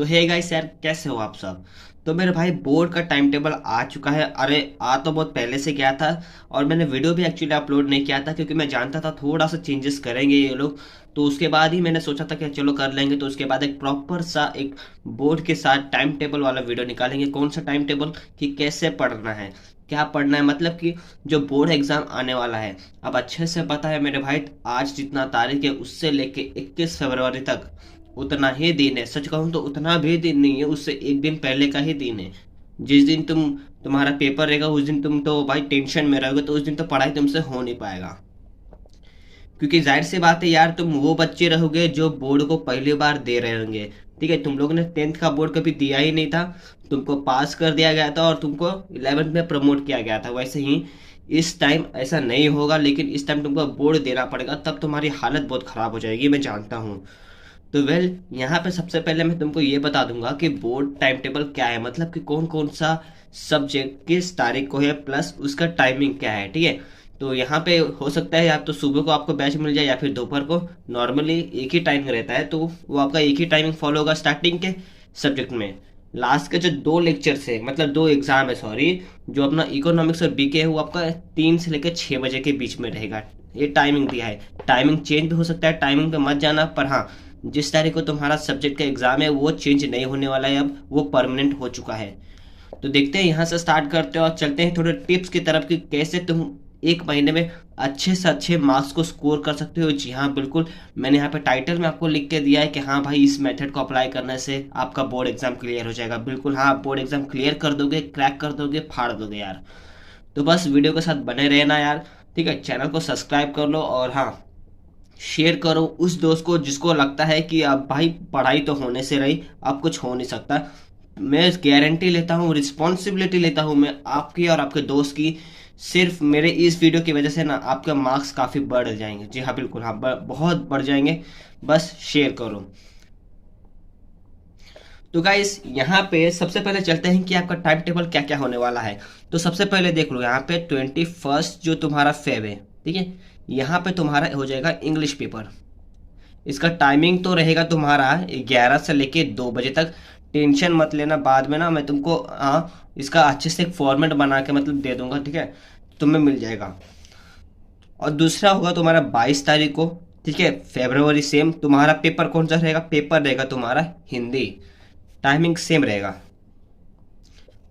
तो hey guys यार, कैसे हो आप सब। तो मेरे भाई बोर्ड का टाइम टेबल आ चुका है। अरे आ तो बहुत पहले से गया था। और मैंने वीडियो भी एक्चुअली अपलोड नहीं किया था क्योंकि मैं जानता था थोड़ा सा चेंजेस करेंगे ये लोग। तो उसके बाद ही मैंने सोचा था कि चलो कर लेंगे। तो उसके बाद एक प्रॉपर सा एक बोर्ड के साथ टाइम टेबल वाला वीडियो निकालेंगे। कौन सा टाइम टेबल, कि कैसे पढ़ना है, क्या पढ़ना है, मतलब कि जो बोर्ड एग्जाम आने वाला है। अब अच्छे से पता है मेरे भाई, आज जितना तारीख है उससे लेके 21 फरवरी तक उतना ही दिन है। सच कहूँ तो उतना भी दिन नहीं है, उससे एक दिन पहले का ही दिन है। जिस दिन तुम्हारा पेपर रहेगा उस दिन तुम तो भाई टेंशन में रहोगे, तो उस दिन तो पढ़ाई तुमसे हो नहीं पाएगा। क्योंकि जाहिर सी बात है यार, तुम वो बच्चे रहोगे जो बोर्ड को पहली बार दे रहे होंगे। ठीक है, तुम लोगों ने 10th का बोर्ड कभी दिया ही नहीं था। तुमको पास कर दिया गया था और तुमको 11th में प्रमोट किया गया था। वैसे ही इस टाइम ऐसा नहीं होगा, लेकिन इस टाइम तुमको बोर्ड देना पड़ेगा, तब तुम्हारी हालत बहुत खराब हो जाएगी, मैं जानता हूँ। तो यहाँ पे सबसे पहले मैं तुमको ये बता दूंगा कि बोर्ड टाइम टेबल क्या है, मतलब कि कौन कौन सा सब्जेक्ट किस तारीख को है, प्लस उसका टाइमिंग क्या है। ठीक है, तो यहाँ पे हो सकता है या तो सुबह को आपको बैच मिल जाए या फिर दोपहर को। नॉर्मली एक ही टाइम रहता है, तो वो आपका एक ही टाइमिंग फॉलो होगा स्टार्टिंग के सब्जेक्ट में। लास्ट के जो दो लेक्चर है, मतलब दो एग्जाम है, सॉरी, जो अपना इकोनॉमिक्स और बीके है, वो आपका 3 से लेकर 6 बजे के बीच में रहेगा। ये टाइमिंग दिया है। टाइमिंग चेंज भी हो सकता है, टाइमिंग पे मत जाना, पर हाँ, जिस तारीख को तुम्हारा सब्जेक्ट का एग्जाम है वो चेंज नहीं होने वाला है, अब वो परमानेंट हो चुका है। तो देखते हैं, यहाँ से स्टार्ट करते हैं और चलते हैं थोड़े टिप्स की तरफ कि कैसे तुम एक महीने में अच्छे से अच्छे मार्क्स को स्कोर कर सकते हो। जी हाँ, बिल्कुल। मैंने यहाँ पे टाइटल में आपको लिख के दिया है कि हाँ भाई, इस मेथड को अप्लाई करने से आपका बोर्ड एग्जाम क्लियर हो जाएगा। बिल्कुल हाँ, आप बोर्ड एग्जाम क्लियर कर दोगे, क्रैक कर दोगे, फाड़ दोगे यार। तो बस वीडियो के साथ बने रहना यार। ठीक है, चैनल को सब्सक्राइब कर लो और हाँ, शेयर करो उस दोस्त को जिसको लगता है कि अब भाई पढ़ाई तो होने से रही, अब कुछ हो नहीं सकता। मैं गारंटी लेता हूँ, रिस्पॉन्सिबिलिटी लेता हूँ मैं आपकी और आपके दोस्त की। सिर्फ मेरे इस वीडियो की वजह से ना आपके मार्क्स काफ़ी बढ़ जाएंगे। जी हाँ, बिल्कुल हाँ, बहुत बढ़ जाएंगे। बस शेयर करो। तो गाइस, यहाँ पे सबसे पहले चलते हैं कि आपका टाइम टेबल क्या क्या होने वाला है। तो सबसे पहले देख लो, यहाँ पे 21 जो तुम्हारा फेब है, ठीक है, यहाँ पे तुम्हारा हो जाएगा इंग्लिश पेपर। इसका टाइमिंग तो रहेगा तुम्हारा 11 से लेके 2 बजे तक। टेंशन मत लेना, बाद में ना मैं तुमको इसका अच्छे से एक फॉर्मेट बना के मतलब दे दूंगा। ठीक है, तुम्हें मिल जाएगा। और दूसरा होगा तुम्हारा 22 तारीख को। ठीक है, फेब्रुवरी, सेम तुम्हारा पेपर कौन सा रहेगा, पेपर रहेगा तुम्हारा हिंदी। टाइमिंग सेम रहेगा।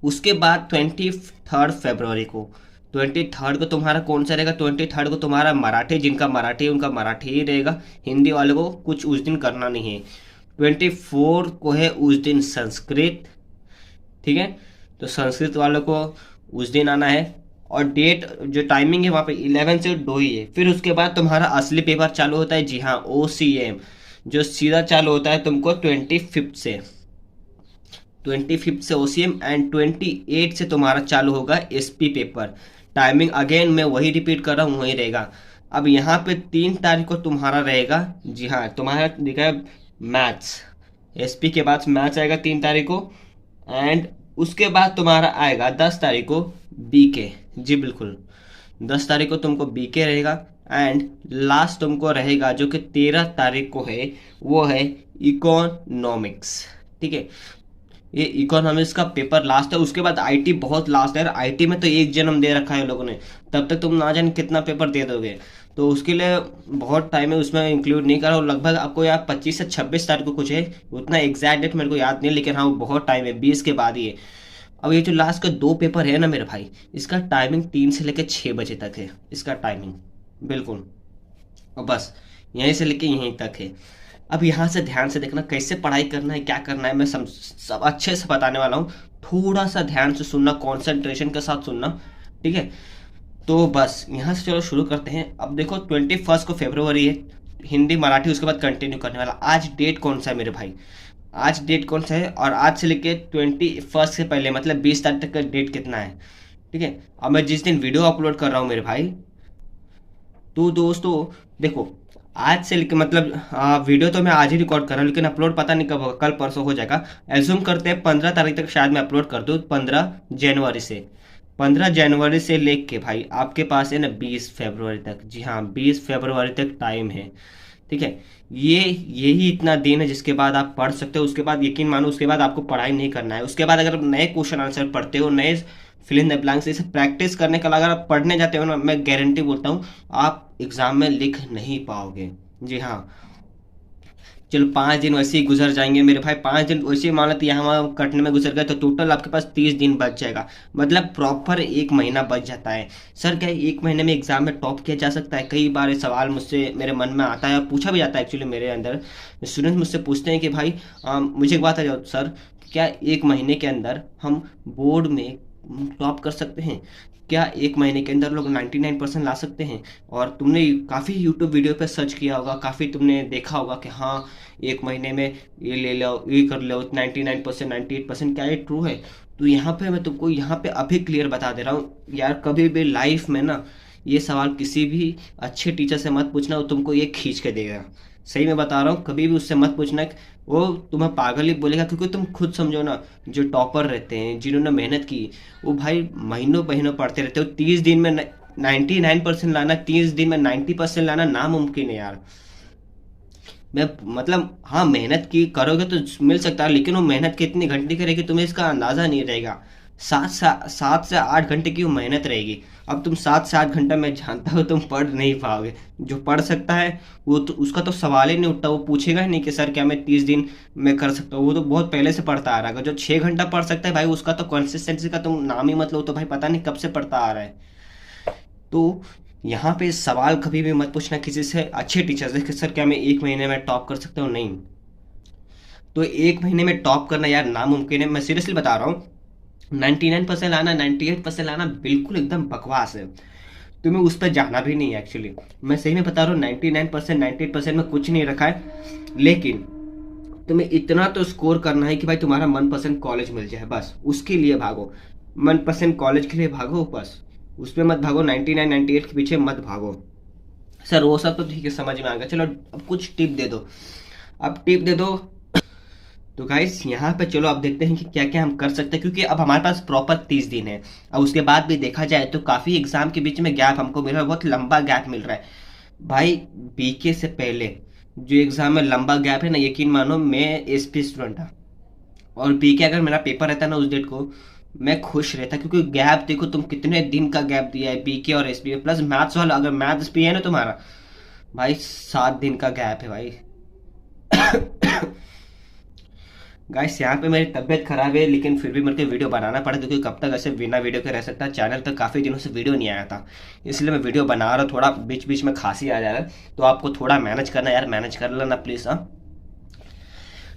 उसके बाद 23 फरवरी को, 23 को तुम्हारा कौन सा रहेगा, 23 को तुम्हारा मराठी, जिनका मराठी है उनका मराठी ही रहेगा। हिंदी वाले को कुछ उस दिन करना नहीं है। 24 को है उस दिन संस्कृत। ठीक है, तो संस्कृत वालों को उस दिन आना है। और डेट जो टाइमिंग है वहाँ पे 11 से 2 ही है। फिर उसके बाद तुम्हारा असली पेपर चालू होता है, जी हाँ, OCM, जो सीधा चालू होता है तुमको 25 से OCM, एंड 28 से तुम्हारा चालू होगा SP पेपर। टाइमिंग अगेन मैं वही रिपीट कर रहा हूँ, वही रहेगा। अब यहाँ पे 3 तारीख को तुम्हारा रहेगा, जी हाँ, तुम्हारा दिखा है मैथ्स। SP के बाद मैथ्स आएगा 3 तारीख को। एंड उसके बाद तुम्हारा आएगा 10 तारीख को BK। जी बिल्कुल, 10 तारीख को तुमको BK रहेगा। एंड लास्ट तुमको रहेगा जो कि 13 तारीख को है, वो है इकोनॉमिक्स। ठीक है, ये इकोनॉमिक्स का पेपर लास्ट है। उसके बाद IT बहुत लास्ट है। IT में तो एक जन्म दे रखा है लोगों ने, तब तक तुम ना जाने कितना पेपर दे दोगे। तो उसके लिए बहुत टाइम है, उसमें इंक्लूड नहीं करा। और लगभग आपको यार 25 से 26 तारीख को कुछ है, उतना एग्जैक्ट डेट मेरे को याद नहीं, लेकिन हाँ वो बहुत टाइम है, 20 के बाद ही है। अब ये जो लास्ट का 2 पेपर है ना मेरे भाई, इसका टाइमिंग 3 से लेकर 6 बजे तक है, इसका टाइमिंग। बिल्कुल। और बस यहीं से लेके यहीं तक है। अब यहाँ से ध्यान से देखना कैसे पढ़ाई करना है, क्या करना है, मैं सब अच्छे से बताने वाला हूँ। थोड़ा सा ध्यान से सुनना, कंसंट्रेशन के साथ सुनना। ठीक है, तो बस यहाँ से चलो शुरू करते हैं। अब देखो, 21 को फरवरी है, हिंदी मराठी उसके बाद कंटिन्यू करने वाला। आज डेट कौन सा है मेरे भाई, आज डेट कौन सा है, और आज से लेके 21 से पहले मतलब 20 तारीख तक का डेट कितना है। ठीक है, अब मैं जिस दिन वीडियो अपलोड कर रहा हूँ मेरे भाई, तो दोस्तों देखो, आज से लेकर मतलब वीडियो तो मैं आज ही रिकॉर्ड कर रहा हूँ, लेकिन अपलोड पता नहीं कब होगा, कल परसों हो जाएगा। एज्यूम करते हैं 15 तारीख तक शायद मैं अपलोड कर दूँ, 15 जनवरी से। 15 जनवरी से लेके भाई आपके पास है ना 20 फरवरी तक। जी हाँ, 20 फरवरी तक टाइम है। ठीक है, ये यही इतना दिन है जिसके बाद आप पढ़ सकते हो। उसके बाद यकीन मानो, उसके बाद आपको पढ़ाई नहीं करना है। उसके बाद अगर नए क्वेश्चन आंसर पढ़ते हो, नए फिल इन द ब्लैंक्स इसे प्रैक्टिस करने का अगर आप पढ़ने जाते हो ना, मैं गारंटी बोलता हूँ आप एग्जाम में लिख नहीं पाओगे। जी हाँ। चलो 5 दिन वैसे ही गुजर जाएंगे मेरे भाई, 5 दिन वैसे ही मान लेते यहाँ वहाँ कटने में गुजर गए तो टोटल आपके पास 30 दिन बच जाएगा। मतलब प्रॉपर 1 महीना बच जाता है। सर क्या 1 महीने में एग्जाम में टॉप किया जा सकता है? कई बार ये सवाल मुझसे मेरे मन में आता है, पूछा भी जाता है एक्चुअली मेरे अंदर। स्टूडेंट्स मुझसे पूछते हैं कि भाई मुझे एक बात आ जाओ सर, क्या 1 महीने के अंदर हम बोर्ड में टॉप कर सकते हैं? क्या 1 महीने के अंदर लोग 99% ला सकते हैं? और तुमने काफ़ी यूट्यूब वीडियो पे सर्च किया होगा, काफ़ी तुमने देखा होगा कि हाँ 1 महीने में ये ले लो, ये कर लो 99%, 98%, क्या ये ट्रू है? तो यहाँ पे मैं तुमको यहाँ पे अभी क्लियर बता दे रहा हूँ यार, कभी भी लाइफ में ना ये सवाल किसी भी अच्छे टीचर से मत पूछना, वो तुमको ये खींच के देगा। सही में बता रहा हूँ, कभी भी उससे मत पूछना। वो तुम्हें पागल ही बोलेगा, क्योंकि तुम खुद समझो ना, जो टॉपर रहते हैं जिन्होंने मेहनत की, वो भाई महीनों महीनों पढ़ते रहते हो। 30 दिन में 99% लाना, 30 दिन में 90% लाना नामुमकिन है यार। मैं मतलब हाँ, मेहनत की करोगे तो मिल सकता है, लेकिन वो मेहनत कितनी घंटे की रहेगी तुम्हें इसका अंदाजा नहीं रहेगा। 7 से 8 घंटे की वो मेहनत रहेगी। अब तुम 7 से 8 घंटा मैं जानता हूँ तुम पढ़ नहीं पाओगे। जो पढ़ सकता है वो तो उसका तो सवाल ही नहीं उठता, वो पूछेगा ही नहीं कि सर क्या मैं 30 दिन में कर सकता हूँ। वो तो बहुत पहले से पढ़ता आ रहा है। जो 6 घंटा पढ़ सकता है भाई, उसका तो कंसिस्टेंसी का तुम नाम ही मत लो, तो भाई पता नहीं कब से पढ़ता आ रहा है। तो यहाँ पे सवाल कभी भी मत पूछना किसी से, अच्छे टीचर से कि सर क्या मैं 1 महीने में टॉप कर सकता हूँ? नहीं। तो 1 महीने में टॉप करना यार नामुमकिन है, मैं सीरियसली बता रहा हूँ। 99% लाना, 98% लाना बिल्कुल एकदम बकवास है। तुम्हें उस पर जाना भी नहीं है एक्चुअली। मैं सही में बता रहा हूँ, 99%, 98% में कुछ नहीं रखा है। लेकिन तुम्हें इतना तो स्कोर करना है कि भाई तुम्हारा मनपसंद कॉलेज मिल जाए, बस उसके लिए भागो। मनपसंद कॉलेज के लिए भागो बस, उसमें मत भागो। 99, 98 के पीछे मत भागो। सर वो सब तो ठीक है, समझ में आ गया। चलो अब कुछ टिप दे दो, अब टिप दे दो। तो गाइस यहाँ पे चलो अब देखते हैं कि क्या क्या हम कर सकते हैं, क्योंकि अब हमारे पास प्रॉपर 30 दिन है। अब उसके बाद भी देखा जाए तो काफ़ी एग्जाम के बीच में गैप हमको मिल रहा है, बहुत लंबा गैप मिल रहा है भाई। बीके से पहले जो एग्जाम में लंबा गैप है ना, यकीन मानो मैं एसपी स्टूडेंट था, और बीके अगर मेरा पेपर रहता ना उस डेट को, मैं खुश रहता। क्योंकि गैप देखो तुम कितने दिन का गैप दिया है बीके और एसपी में, प्लस मैथ्स वाला, अगर मैथ्स भी है ना तुम्हारा, भाई 7 दिन का गैप है भाई। गाइस यहाँ पे मेरी तबीयत खराब है, लेकिन फिर भी मेरे को वीडियो बनाना पड़ा, क्योंकि कब तक ऐसे बिना वीडियो के रह सकता। चैनल पे काफ़ी दिनों से वीडियो नहीं आया था, इसलिए मैं वीडियो बना रहा हूँ। थोड़ा बीच बीच में खांसी आ जा रहा है, तो आपको थोड़ा मैनेज करना यार, मैनेज कर लेना प्लीज़। हाँ,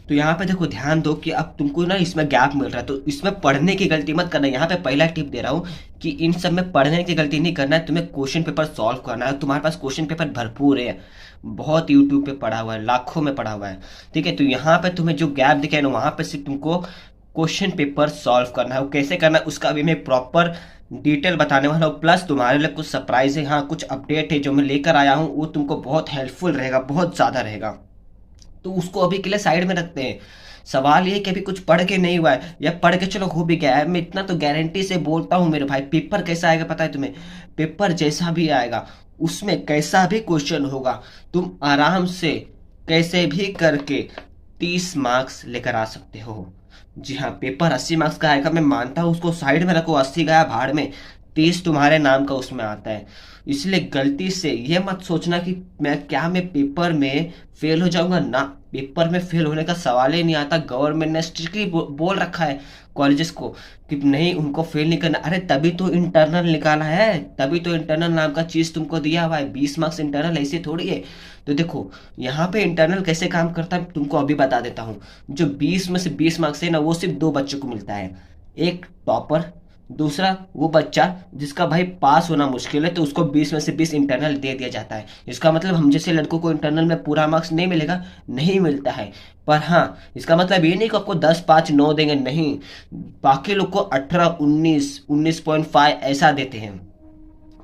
तो यहाँ पे देखो ध्यान दो कि अब तुमको ना इसमें गैप मिल रहा है, तो इसमें पढ़ने की गलती मत करना। यहाँ पे पहला टिप दे रहा हूँ कि इन सब में पढ़ने की गलती नहीं करना है, तुम्हें क्वेश्चन पेपर सॉल्व करना है। तुम्हारे पास क्वेश्चन पेपर भरपूर है, बहुत यूट्यूब पे पढ़ा हुआ है, लाखों में पढ़ा हुआ है, ठीक है। तो यहाँ पे तुम्हें जो गैप दिखे ना, वहाँ पे सिर्फ तुमको क्वेश्चन पेपर सॉल्व करना है। वो कैसे करना है उसका भी मैं प्रॉपर डिटेल बताने वाला हूँ। प्लस तुम्हारे लिए कुछ सरप्राइज है, हाँ कुछ अपडेट है जो मैं लेकर आया हूँ, वो तुमको बहुत हेल्पफुल रहेगा, बहुत ज़्यादा रहेगा। तो उसको अभी के लिए साइड में रखते हैं। सवाल ये कि अभी कुछ पढ़ के नहीं हुआ है, या पढ़ के चलो हो भी गया है, मैं इतना तो गारंटी से बोलता हूँ मेरे भाई, पेपर कैसा आएगा पता है तुम्हें? पेपर जैसा भी आएगा, उसमें कैसा भी क्वेश्चन होगा, तुम आराम से कैसे भी करके 30 मार्क्स लेकर आ सकते हो। जी हाँ, पेपर 80 मार्क्स का आएगा, मैं मानता हूँ, उसको साइड में रखो, 80 गया भाड़ में, 30 तुम्हारे नाम का उसमें आता है। इसलिए गलती से ये मत सोचना कि मैं पेपर में फेल हो जाऊंगा ना। पेपर में फेल होने का सवाल ही नहीं आता। गवर्नमेंट ने स्ट्रिक्टली बोल रखा है कॉलेजेस को कि नहीं, उनको फेल नहीं करना। अरे तभी तो इंटरनल निकाला है, तभी तो इंटरनल नाम का चीज़ तुमको दिया हुआ है। 20 मार्क्स इंटरनल ऐसे थोड़ी है। तो देखो यहाँ पे इंटरनल कैसे काम करता है तुमको अभी बता देता हूँ। जो 20 में से 20 मार्क्स है ना, वो सिर्फ 2 बच्चों को मिलता है। एक टॉपर, दूसरा वो बच्चा जिसका भाई पास होना मुश्किल है, तो उसको 20 में से 20 इंटरनल दे दिया जाता है। इसका मतलब हम जैसे लड़कों को इंटरनल में पूरा मार्क्स नहीं मिलेगा, नहीं मिलता है। पर हाँ, इसका मतलब ये नहीं कि आपको 10, 5, 9 देंगे, नहीं। बाकी लोग को 18, 19, 19.5 ऐसा देते हैं।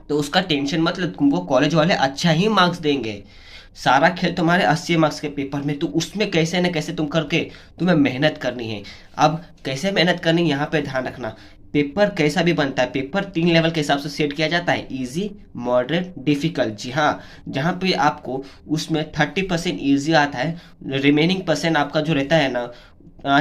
तो उसका टेंशन मतलब, तुमको कॉलेज वाले अच्छा ही मार्क्स देंगे। सारा खेल तुम्हारे 80 मार्क्स के पेपर में, तो उसमें कैसे न कैसे तुम करके तुम्हें मेहनत करनी है। अब कैसे मेहनत करनी, यहाँ पे ध्यान रखना। पेपर कैसा भी बनता है, पेपर 3 लेवल के हिसाब से सेट किया जाता है, इजी, मॉडरेट, डिफिकल्ट। जी हाँ, जहाँ पे आपको उसमें 30% ईजी आता है, रिमेनिंग परसेंट आपका जो रहता है ना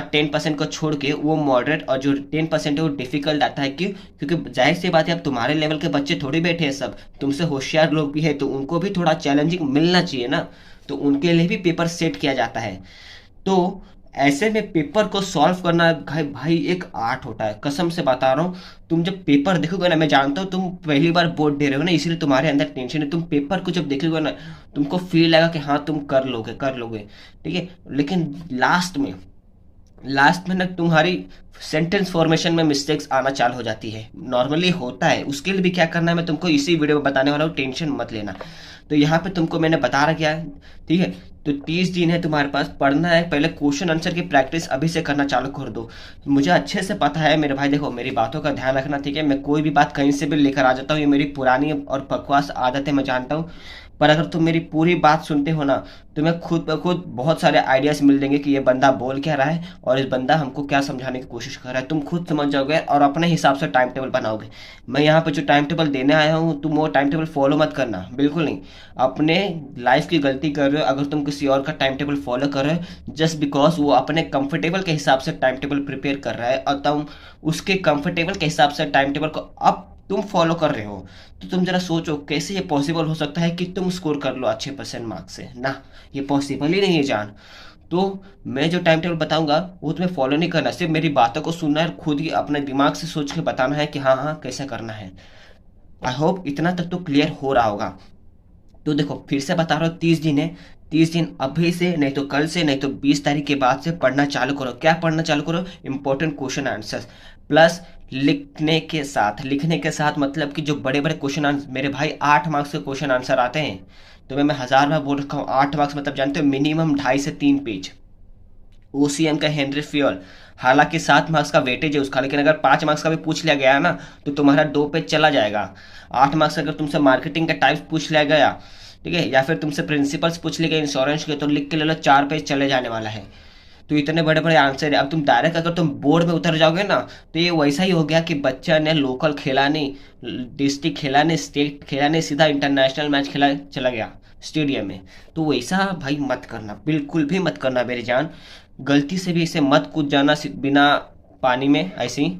10% को छोड़ के वो मॉडरेट, और जो 10% है वो डिफिकल्ट आता है। क्यों? क्योंकि जाहिर सी बात है अब तुम्हारे लेवल के बच्चे थोड़ी बैठे हैं, सब तुमसे होशियार लोग भी है, तो उनको भी थोड़ा चैलेंजिंग मिलना चाहिए ना, तो उनके लिए भी पेपर सेट किया जाता है। तो ऐसे में पेपर को सॉल्व करना भाई भाई एक आर्ट होता है, कसम से बता रहा हूँ। तुम जब पेपर देखोगे ना, मैं जानता हूँ तुम पहली बार बोर्ड दे रहे हो ना, इसलिए तुम्हारे अंदर टेंशन है। तुम पेपर को जब देखोगे ना, तुमको फील आएगा कि हाँ तुम कर लोगे, कर लोगे, ठीक है। लेकिन लास्ट में ना तुम्हारी सेंटेंस फॉर्मेशन में मिस्टेक्स आना चालू हो जाती है, नॉर्मली होता है। उसके लिए भी क्या करना है मैं तुमको इसी वीडियो में बताने वाला हूँ, टेंशन मत लेना। तो यहाँ पे तुमको मैंने बता रखा है, ठीक है। तो 30 दिन है तुम्हारे पास, पढ़ना है। पहले क्वेश्चन आंसर की प्रैक्टिस अभी से करना चालू कर दो। मुझे अच्छे से पता है मेरे भाई, देखो मेरी बातों का ध्यान रखना, ठीक है। मैं कोई भी बात कहीं से भी लेकर आ जाता हूँ, ये मेरी पुरानी और बकवास आदत है, मैं जानता हूँ। पर अगर तुम मेरी पूरी बात सुनते हो ना, तुम्हें खुद ब खुद बहुत सारे आइडियाज मिल देंगे कि ये बंदा बोल क्या रहा है और इस बंदा हमको क्या समझाने की कोशिश कर रहा है। तुम खुद समझ जाओगे और अपने हिसाब से टाइम टेबल बनाओगे। मैं यहाँ पे जो टाइम टेबल देने आया हूँ, तुम वो टाइम टेबल फॉलो मत करना, बिल्कुल नहीं। अपने लाइफ की गलती कर रहे हो अगर तुम किसी और का टाइम टेबल फॉलो कर रहे हो, जस्ट बिकॉज वो अपने कंफर्टेबल के हिसाब से टाइम टेबल प्रिपेयर कर रहा है और तुम उसके कंफर्टेबल के हिसाब से टाइम टेबल को अब तुम फॉलो कर रहे हो। तो तुम जरा सोचो कैसे ये पॉसिबल हो सकता है कि तुम स्कोर कर लो अच्छे परसेंट मार्क्स से ना, ये पॉसिबल ही नहीं है जान। तो मैं जो टाइम टेबल बताऊंगा वो तुम्हें फॉलो नहीं करना, सिर्फ मेरी बातों को सुनना है और खुद ही अपने दिमाग से सोच के बताना है कि हाँ हाँ कैसे करना है। आई होप इतना तक तो क्लियर हो रहा होगा। तो देखो फिर से बता रहा हूँ, 30 दिन है। 30 दिन अभी से नहीं तो कल से, नहीं तो 20 तारीख के बाद से पढ़ना चालू करो। क्या पढ़ना चालू करो? इंपॉर्टेंट क्वेश्चन आंसर्स प्लस लिखने के साथ मतलब कि जो बड़े बड़े क्वेश्चन आंसर, मेरे भाई 8 मार्क्स के क्वेश्चन आंसर आते हैं। तो मैं 1000 बार बोल रखा हूँ, 8 मार्क्स मतलब जानते हो मिनिमम 2.5 से 3 पेज। ओसीएम का हेनरी फ्योल, हालांकि 7 मार्क्स का वेटेज है उसका, लेकिन अगर 5 मार्क्स का भी पूछ लिया गया ना तो तुम्हारा 2 पेज चला जाएगा। 8 मार्क्स अगर तुमसे मार्केटिंग का टाइप पूछ लिया गया, ठीक है, या फिर तुमसे प्रिंसिपल्स पूछ लिए गए इंश्योरेंस के, तो लिख के ले लो 4 पेज चले जाने वाला है। तो इतने बड़े बड़े आंसर है। अब तुम डायरेक्ट अगर तुम बोर्ड में उतर जाओगे ना, तो ये वैसा ही हो गया कि बच्चा ने लोकल खेला नहीं, डिस्ट्रिक्ट खेला नहीं, स्टेट खेला नहीं, सीधा इंटरनेशनल मैच खेला चला गया स्टेडियम में। तो वैसा भाई मत करना, बिल्कुल भी मत करना मेरी जान। गलती से भी इसे मत कूद जाना बिना पानी में ऐसे ही।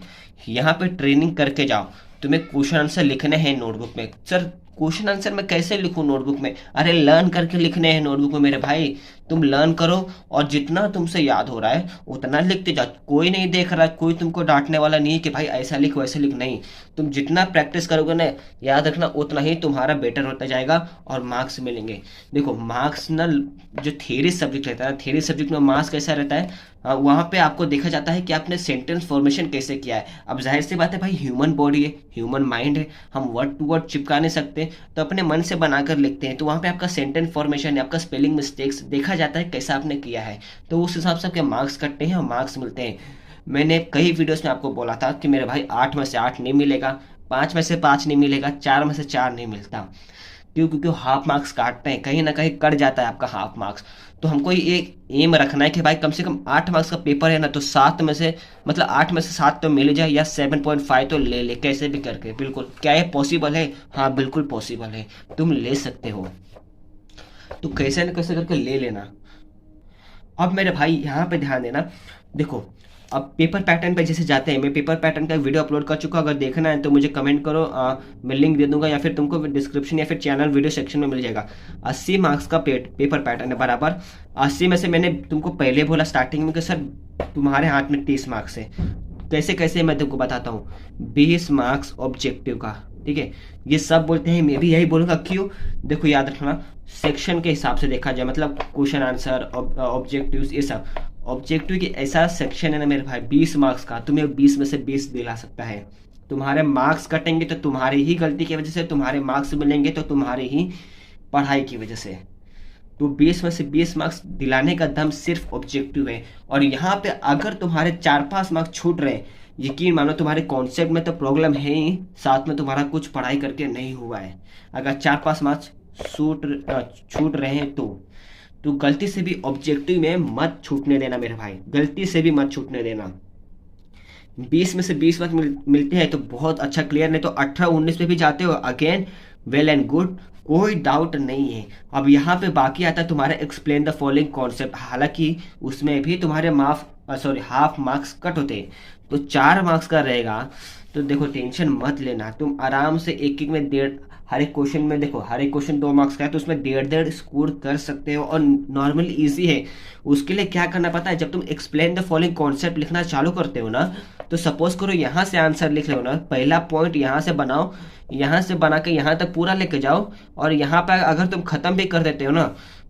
यहाँ पे ट्रेनिंग करके जाओ। तुम्हें क्वेश्चन आंसर लिखने हैं नोटबुक में। सर क्वेश्चन आंसर मैं कैसे लिखूं नोटबुक में? अरे लर्न करके लिखने हैं नोटबुक में मेरे भाई। तुम लर्न करो और जितना तुमसे याद हो रहा है उतना लिखते जाओ। कोई नहीं देख रहा, कोई तुमको डांटने वाला नहीं है कि भाई ऐसा लिख वैसे लिख, नहीं। तुम जितना प्रैक्टिस करोगे ना, याद रखना उतना ही तुम्हारा बेटर होता जाएगा और मार्क्स मिलेंगे। देखो मार्क्स ना, जो थ्योरी सब्जेक्ट रहता है, थ्योरी सब्जेक्ट में मार्क्स कैसा रहता है, वहाँ पे आपको देखा जाता है कि आपने सेंटेंस फॉर्मेशन कैसे किया है। अब जाहिर सी बात है भाई, ह्यूमन बॉडी है, ह्यूमन माइंड है, हम वर्ड टू वर्ड चिपका नहीं सकते, तो अपने मन से बनाकर लिखते हैं। तो वहाँ पे आपका सेंटेंस फॉर्मेशन है, आपका स्पेलिंग मिस्टेक्स देखा जाता है कैसा आपने किया है, तो उस हिसाब से आपके मार्क्स कटते हैं और मार्क्स मिलते हैं। मैंने कई वीडियोस में आपको बोला था कि मेरे भाई 8 में से 8 नहीं मिलेगा, 5 में से 5 नहीं मिलेगा, 4 में से 4 नहीं मिलता। क्यों? क्योंकि हाफ मार्क्स काटते हैं, कहीं ना कहीं कट जाता है आपका हाफ मार्क्स। तो हमको ये एक एम रखना है कि भाई कम से कम 8 मार्क्स का पेपर है ना, तो 8 में से 7 तो मिल जाए, या 7.5 तो ले ले कैसे भी करके। बिल्कुल, क्या ये पॉसिबल है? हाँ बिल्कुल पॉसिबल है, तुम ले सकते हो। तो कैसे न कैसे करके ले लेना। अब मेरे भाई यहाँ पे ध्यान देना। देखो अब पेपर पैटर्न पे जैसे जाते हैं, मैं पेपर पैटर्न का वीडियो अपलोड कर चुका हूं, अगर देखना है तो मुझे कमेंट करो, मैं लिंक दे दूंगा, या फिर तुमको डिस्क्रिप्शन या फिर चैनल वीडियो सेक्शन में मिल जाएगा। 80 मार्क्स का पेपर पैटर्न है बराबर। 80 में से मैंने तुमको पहले बोला स्टार्टिंग में कि सर तुम्हारे हाथ में 30 मार्क्स है। कैसे कैसे मैं तुमको बताता हूँ। 20 मार्क्स ऑब्जेक्टिव का, ठीक है। ये सब बोलते हैं, मैं भी यही बोलूंगा। क्यों? देखो याद रखना, सेक्शन के हिसाब से देखा जाए, मतलब क्वेश्चन आंसर, ऑब्जेक्टिव्स, ये सब। ऑब्जेक्टिव की ऐसा सेक्शन है ना मेरे भाई, 20 मार्क्स का, तुम्हें 20 में से 20 दिला सकता है। तुम्हारे मार्क्स कटेंगे तो तुम्हारी ही गलती की वजह से, तुम्हारे मार्क्स मिलेंगे तो तुम्हारी ही पढ़ाई की वजह से। तो 20 में से 20 मार्क्स दिलाने का दम सिर्फ ऑब्जेक्टिव है। और यहाँ पे अगर तुम्हारे 4-5 मार्क्स छूट रहे, यकीन मानो तुम्हारे कॉन्सेप्ट में तो प्रॉब्लम है ही, साथ में तुम्हारा कुछ पढ़ाई करके नहीं हुआ है। अगर 4-5 मार्क्स छूट रहे हैं तो गलती से भी ऑब्जेक्टिव में मत छूटने देना मेरे भाई, गलती से भी मत छूटने देना। 20 में से 20 मार्क्स मिलते हैं तो बहुत अच्छा, क्लियर। नहीं तो 18-19 पे भी जाते हो, अगेन वेल एंड गुड, कोई डाउट नहीं है। अब यहाँ पे बाकी आता है तुम्हारा एक्सप्लेन द फॉलोइंग कॉन्सेप्ट। हालांकि उसमें भी तुम्हारे हाफ मार्क्स कट होते हैं, तो 4 मार्क्स का रहेगा। तो देखो टेंशन मत लेना, तुम आराम से एक एक में डेढ़, हर एक क्वेश्चन में देखो, हर एक क्वेश्चन 2 मार्क्स का है तो उसमें 1.5 स्कोर कर सकते हो, और नॉर्मली इजी है। उसके लिए क्या करना पता है, जब तुम एक्सप्लेन द फॉलोइंग कॉन्सेप्ट लिखना चालू करते हो ना, तो सपोज करो यहाँ से आंसर लिख रहे हो ना, पहला पॉइंट यहाँ से बनाओ, यहाँ से बना के यहाँ तक पूरा लेके जाओ, और यहाँ पे अगर तुम खत्म भी कर देते हो ना,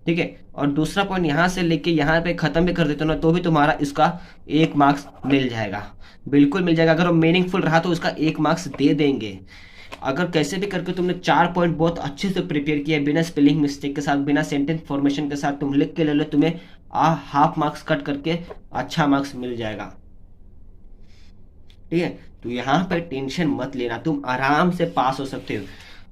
ठीक है, और दूसरा पॉइंट यहाँ से लेके यहाँ पे खत्म भी कर देते हो ना, तो भी तुम्हारा इसका 1 मार्क्स मिल जाएगा, बिल्कुल मिल जाएगा। अगर वो मीनिंगफुल रहा तो उसका 1 मार्क्स दे देंगे। अगर कैसे भी करके तुमने 4 पॉइंट बहुत अच्छे से प्रिपेयर किया है, बिना स्पेलिंग मिस्टेक के साथ, बिना सेंटेंस फॉर्मेशन के साथ, तुम लिख के ले लो, तुम्हें हाफ मार्क्स कट करके अच्छा मार्क्स मिल जाएगा, ठीक है। तो यहाँ पर टेंशन मत लेना, तुम आराम से पास हो सकते हो।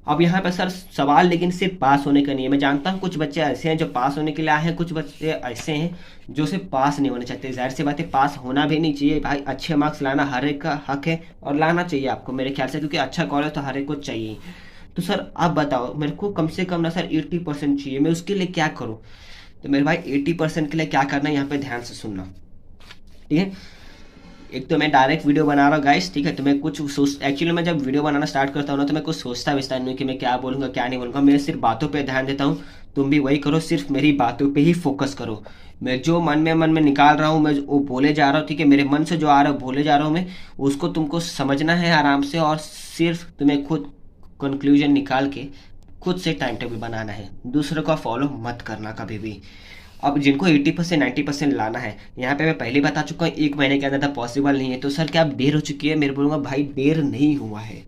अब यहाँ पे सर सवाल लेकिन सिर्फ पास होने का नहीं है। मैं जानता हूँ कुछ बच्चे ऐसे हैं जो पास होने के लिए आए हैं, कुछ बच्चे ऐसे हैं जो सिर्फ पास नहीं होना चाहते। जाहिर सी बात है, पास होना भी नहीं चाहिए भाई, अच्छे मार्क्स लाना हर एक का हक है, और लाना चाहिए आपको मेरे ख्याल से, क्योंकि अच्छा कॉलेज तो हर एक को चाहिए। तो सर आप बताओ, मेरे को कम से कम ना सर 80% चाहिए, मैं उसके लिए क्या करूँ? तो मेरे भाई 80% के लिए क्या करना है, यहाँ पे ध्यान से सुनना, ठीक है। एक तो मैं डायरेक्ट वीडियो बना रहा हूँ गाइस, ठीक है, तो मैं कुछ सोच, एक्चुअली मैं जब वीडियो बनाना स्टार्ट करता हूँ ना, तो मैं कुछ सोचता विस्तार नहीं कि मैं क्या बोलूँगा क्या नहीं बोलूँगा, मैं सिर्फ बातों पे ध्यान देता हूँ। तुम भी वही करो, सिर्फ मेरी बातों पे ही फोकस करो। मैं जो मन में निकाल रहा हूँ, मैं वो बोले जा रहा हूँ, ठीक है, मेरे मन से जो आ रहा है बोले जा रहा हूँ मैं, उसको तुमको समझना है आराम से, और सिर्फ तुम्हें खुद कंक्लूजन निकाल के खुद से टाइम टेबल बनाना है, दूसरों का फॉलो मत करना कभी भी। अब जिनको 80% 90% लाना है, यहाँ पे मैं पहले बता चुका हूँ 1 महीने के अंदर पॉसिबल नहीं है। तो सर क्या अब देर हो चुकी है? मेरे बोलूँगा भाई देर नहीं हुआ है,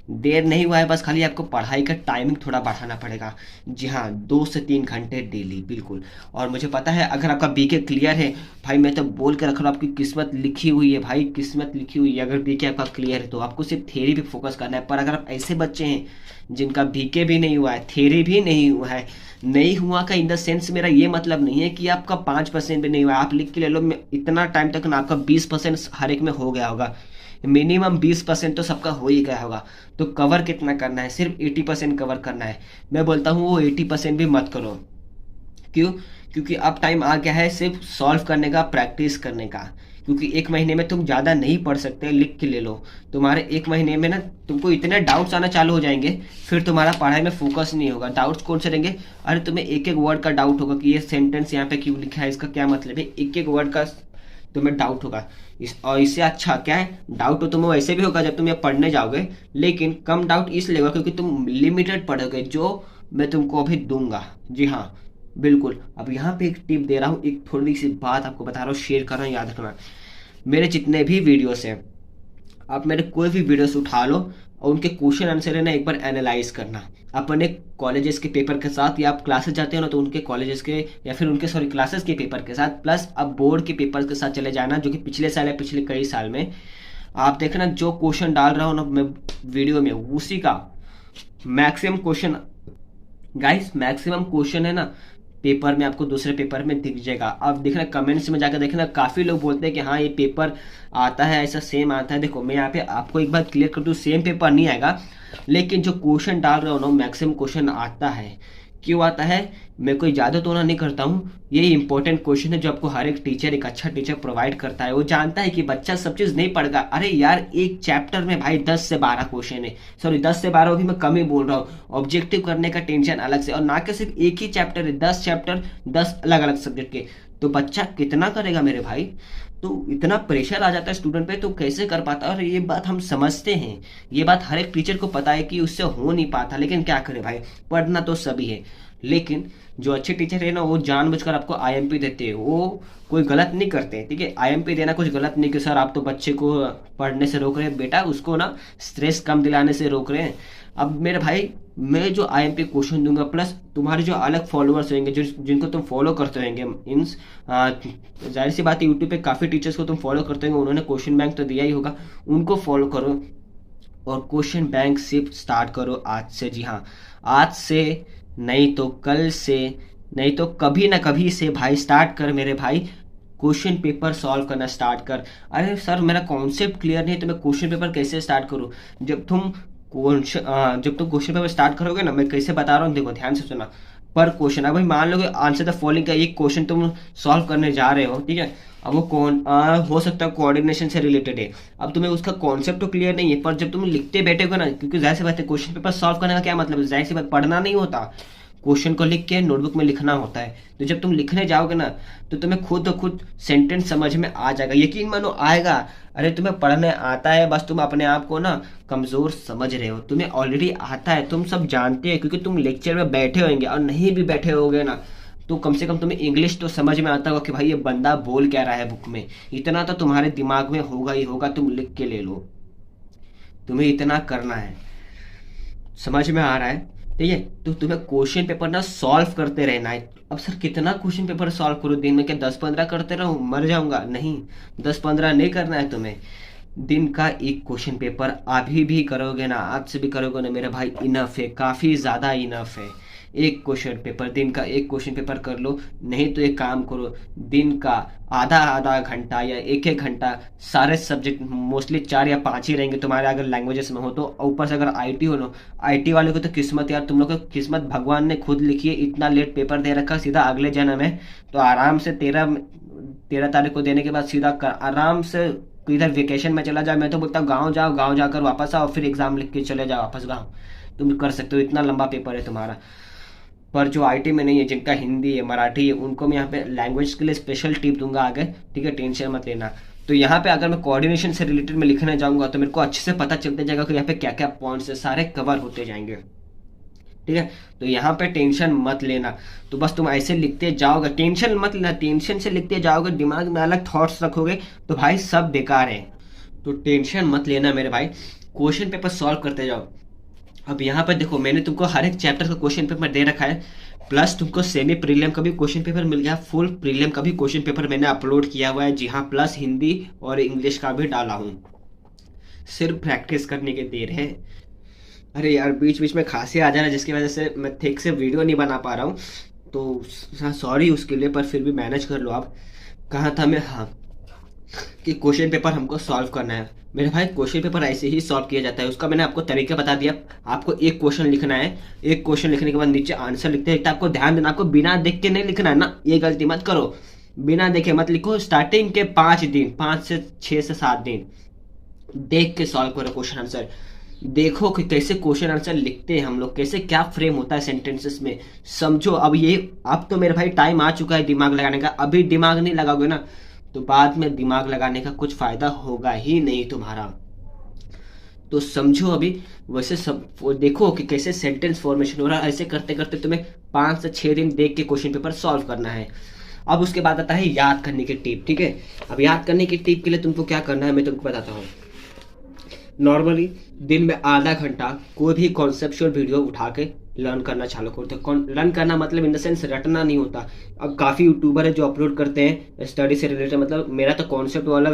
देर नहीं हुआ है, बस खाली आपको पढ़ाई का टाइमिंग थोड़ा बढ़ाना पड़ेगा। जी हाँ, 2 से 3 घंटे डेली, बिल्कुल। और मुझे पता है अगर आपका बीके क्लियर है, भाई मैं तो बोल के रख रहा हूँ, आपकी किस्मत लिखी हुई है भाई, किस्मत लिखी हुई है। अगर बीके आपका क्लियर है तो आपको सिर्फ थ्योरी पे फोकस करना है। पर अगर आप ऐसे बच्चे हैं जिनका बीके भी नहीं हुआ है, थ्योरी भी नहीं हुआ है, नहीं हुआ का इन द सेंस मेरा ये मतलब नहीं है कि आपका 5% भी नहीं हुआ, आप लिख के ले लो, इतना टाइम तक ना आपका 20% हर एक में हो गया होगा, मिनिमम 20% तो सबका हो ही गया होगा। तो कवर कितना करना है? सिर्फ 80% कवर करना है। मैं बोलता हूँ वो 80% भी मत करो। क्यों? क्योंकि अब टाइम आ गया है सिर्फ सॉल्व करने का, प्रैक्टिस करने का। क्योंकि 1 महीने में तुम ज़्यादा नहीं पढ़ सकते, लिख के ले लो। तुम्हारे 1 महीने में ना तुमको इतने डाउट्स आना चालू हो जाएंगे, फिर तुम्हारा पढ़ाई में फोकस नहीं होगा। डाउट्स कौन से रहेंगे? अरे तुम्हें एक एक वर्ड का डाउट होगा कि ये सेंटेंस यहाँ पे क्यों लिखा है, इसका क्या मतलब है, एक एक वर्ड का तुम्हें डाउट होगा। और इससे अच्छा क्या है, डाउट तो तुम्हें वैसे भी होगा जब तुम ये पढ़ने जाओगे, लेकिन कम डाउट इसलिए होगा क्योंकि तुम लिमिटेड पढ़ोगे, जो मैं तुमको अभी दूंगा। जी हाँ, बिल्कुल। अब यहाँ पे एक टिप दे रहा हूँ, एक थोड़ी सी बात आपको बता रहा हूँ, शेयर कर रहा हूँ, याद रखना। मेरे जितने भी वीडियोस हैं, आप मेरे कोई भी वीडियोस उठा लो और उनके क्वेश्चन आंसर है ना एक बार एनालाइज करना अपने कॉलेजेस के पेपर के साथ, या आप क्लासेस जाते हो ना तो उनके कॉलेजेस के, या फिर उनके सॉरी क्लासेस के पेपर के साथ, प्लस अब बोर्ड के पेपर के साथ चले जाना जो कि पिछले साल है, पिछले कई साल में। आप देखना जो क्वेश्चन डाल रहा हूँ ना मैं वीडियो में, उसी का maximum question, guys maximum question है ना पेपर में आपको दूसरे पेपर में दिख जाएगा। अब देखना कमेंट्स में जाकर देखना, काफी लोग बोलते हैं कि हाँ ये पेपर आता है, ऐसा सेम आता है। देखो मैं यहाँ पे आपको एक बात क्लियर कर दूँ, सेम पेपर नहीं आएगा, लेकिन जो क्वेश्चन डाल रहा हूँ ना मैक्सिमम क्वेश्चन आता है। क्यों आता है? मैं कोई ज़्यादा तो नहीं करता हूँ, ये इंपॉर्टेंट क्वेश्चन है जो आपको हर एक टीचर, एक अच्छा टीचर प्रोवाइड करता है। वो जानता है कि बच्चा सब चीज़ नहीं पढ़ेगा। अरे यार एक चैप्टर में भाई 10 से 12 क्वेश्चन है, सॉरी 10 से 12 भी मैं कम ही बोल रहा हूँ। ऑब्जेक्टिव करने का टेंशन अलग से, और ना कि सिर्फ एक ही चैप्टर है, 10 चैप्टर 10 अलग अलग सब्जेक्ट के, तो बच्चा कितना करेगा मेरे भाई? तो इतना प्रेशर आ जाता है स्टूडेंट पे, तो कैसे कर पाता? और ये बात हम समझते हैं, ये बात हर एक टीचर को पता है कि उससे हो नहीं पाता, लेकिन क्या करे भाई, पढ़ना तो सभी है। लेकिन जो अच्छे टीचर है ना वो जानबूझकर आपको आईएमपी देते हैं, वो कोई गलत नहीं करते, ठीक है। आईएमपी देना कुछ गलत नहीं कि सर आप तो बच्चे को पढ़ने से रोक रहे हैं, बेटा उसको ना स्ट्रेस कम दिलाने से रोक रहे हैं। अब मेरे भाई मैं जो आईएमपी क्वेश्चन दूंगा, प्लस तुम्हारे जो अलग फॉलोअर्स होंगे जो जिनको तुम फॉलो करते होंगे, मीन्स जाहिर सी बात है यूट्यूब पे काफ़ी टीचर्स को तुम फॉलो करते होंगे, उन्होंने क्वेश्चन बैंक तो दिया ही होगा, उनको फॉलो करो और क्वेश्चन बैंक शिफ्ट स्टार्ट करो आज से। जी हाँ, आज से, नहीं तो कल से, नहीं तो कभी ना कभी से भाई स्टार्ट कर मेरे भाई। क्वेश्चन पेपर सॉल्व करना स्टार्ट कर। अरे सर मेरा कॉन्सेप्ट क्लियर नहीं है तो मैं क्वेश्चन पेपर कैसे स्टार्ट करूँ? जब तुम क्वेश्चन पेपर स्टार्ट करोगे ना, मैं कैसे बता रहा हूँ देखो ध्यान से सुना। पर क्वेश्चन, अब भाई मान लो कि आंसर द फॉलोइंग का एक क्वेश्चन तुम सॉल्व करने जा रहे हो, ठीक है। अब वो कौन हो सकता है कोऑर्डिनेशन से रिलेटेड है। अब तुम्हें उसका कॉन्सेप्ट तो क्लियर नहीं है, पर जब तुम लिखते बैठोगे ना, क्योंकि जाहिर सी बात है क्वेश्चन पेपर सॉल्व करने का क्या मतलब है, जाहिर सी बात पढ़ना नहीं होता, क्वेश्चन को लिख के नोटबुक में लिखना होता है। तो जब तुम लिखने जाओगे ना, तो तुम्हें खुद सेंटेंस समझ में आ जाएगा, यकीन मानो आएगा। अरे तुम्हें पढ़ने आता है, बस तुम अपने आप को ना कमजोर समझ रहे हो। तुम्हें ऑलरेडी आता है, तुम सब जानते हो, क्योंकि तुम लेक्चर में बैठे होंगे, और नहीं भी बैठे होगे ना तो कम से कम तुम्हें इंग्लिश तो समझ में आता होगा कि भाई ये बंदा बोल क्या रहा है बुक में। इतना तो तुम्हारे दिमाग में होगा ही होगा, तुम लिख के ले लो। तुम्हें इतना करना है, समझ में आ रहा है? ठीक है, तो तुम्हें क्वेश्चन पेपर ना सॉल्व करते रहना है। अब सर कितना क्वेश्चन पेपर सॉल्व करूँ दिन में? क्या 10-15 करते रहूं, मर जाऊंगा? नहीं, 10-15 नहीं करना है तुम्हें। दिन का एक क्वेश्चन पेपर अभी भी करोगे ना, आज से भी करोगे ना मेरे भाई, इनफ है, काफी ज्यादा इनफ है। एक क्वेश्चन पेपर, दिन का एक क्वेश्चन पेपर कर लो। नहीं तो एक काम करो, दिन का आधा आधा घंटा या एक एक घंटा, सारे सब्जेक्ट मोस्टली 4 या 5 ही रहेंगे तुम्हारे अगर लैंग्वेजेस में हो तो। ऊपर से अगर आईटी हो लो, आईटी वाले को तो किस्मत यार, तुम लोग की किस्मत भगवान ने खुद लिखी है। इतना लेट पेपर दे रखा, सीधा अगले जन्म है। तो आराम से 13 तारीख को देने के बाद सीधा आराम से इधर वेकेशन में चला जाओ। मैं तो बोलता हूँ गाँव जाओ, गाँव जाकर वापस आओ, फिर एग्जाम लिख के चले जाओ वापस गाँव। तुम कर सकते हो, इतना लंबा पेपर है तुम्हारा। पर जो आईटी में नहीं है, जिनका हिंदी है, मराठी है, उनको मैं यहाँ पे लैंग्वेज के लिए स्पेशल टिप दूंगा आगे, ठीक है, टेंशन मत लेना। तो यहाँ पे अगर मैं कोऑर्डिनेशन से रिलेटेड में लिखने जाऊंगा तो मेरे को अच्छे से पता चलते जाएगा कि यहाँ पे क्या क्या पॉइंट्स है, सारे कवर होते जाएंगे, ठीक है। तो यहाँ पे टेंशन मत लेना। तो बस तुम ऐसे लिखते जाओगे, टेंशन मत लेना, टेंशन से लिखते जाओगे, दिमाग में अलग थॉट्स रखोगे तो भाई सब बेकार है। तो टेंशन मत लेना मेरे भाई, क्वेश्चन पेपर सॉल्व करते जाओ। अब यहाँ पर देखो, मैंने तुमको हर एक चैप्टर का क्वेश्चन पेपर दे रखा है, प्लस तुमको सेमी प्रीलियम का भी क्वेश्चन पेपर मिल गया, फुल प्रीलियम का भी क्वेश्चन पेपर मैंने अपलोड किया हुआ है, जी हाँ, प्लस हिंदी और इंग्लिश का भी डाला हूँ। सिर्फ प्रैक्टिस करने की देर है। अरे यार बीच बीच में खांसी आ जाना, जिसकी वजह से मैं ठीक से वीडियो नहीं बना पा रहा हूँ, तो सॉरी उसके लिए, पर फिर भी मैनेज कर लो आप। कहाँ था मैं? हाँ, कि क्वेश्चन पेपर हमको सॉल्व करना है मेरे भाई। क्वेश्चन पेपर ऐसे ही सॉल्व किया जाता है, उसका मैंने आपको तरीका बता दिया। आपको एक क्वेश्चन लिखना है, एक क्वेश्चन लिखने के बाद नीचे आंसर लिखते हैं। आपको ध्यान देना, आपको बिना देख के नहीं लिखना है ना, ये गलती मत करो, बिना देखे मत लिखो। स्टार्टिंग के 5 दिन, 5 से 6 से 7 दिन देख के सॉल्व करो क्वेश्चन आंसर। देखो कि कैसे क्वेश्चन आंसर लिखते हैं हम लोग, कैसे क्या फ्रेम होता है सेंटेंसेस में, समझो। अब तो मेरे भाई टाइम आ चुका है दिमाग लगाने का। अभी दिमाग नहीं लगाओगे ना तो बाद में दिमाग लगाने का कुछ फायदा होगा ही नहीं तुम्हारा। तो समझो अभी, वैसे सब देखो कि कैसे सेंटेंस फॉर्मेशन हो रहा है। ऐसे करते करते तुम्हें 5 से 6 दिन देख के क्वेश्चन पेपर सॉल्व करना है। अब उसके बाद आता है याद करने की टिप, ठीक है। अब याद करने की टिप के लिए तुमको क्या करना है मैं तुमको बताता हूँ। नॉर्मली दिन में आधा घंटा कोई भी कॉन्सेप्चुअल वीडियो उठा के लर्न करना चालू करते हो। लर्न करना मतलब इन द सेंस रटना नहीं होता। अब काफ़ी यूट्यूबर है जो अपलोड करते हैं स्टडी से रिलेटेड, मतलब मेरा तो कॉन्सेप्ट वाला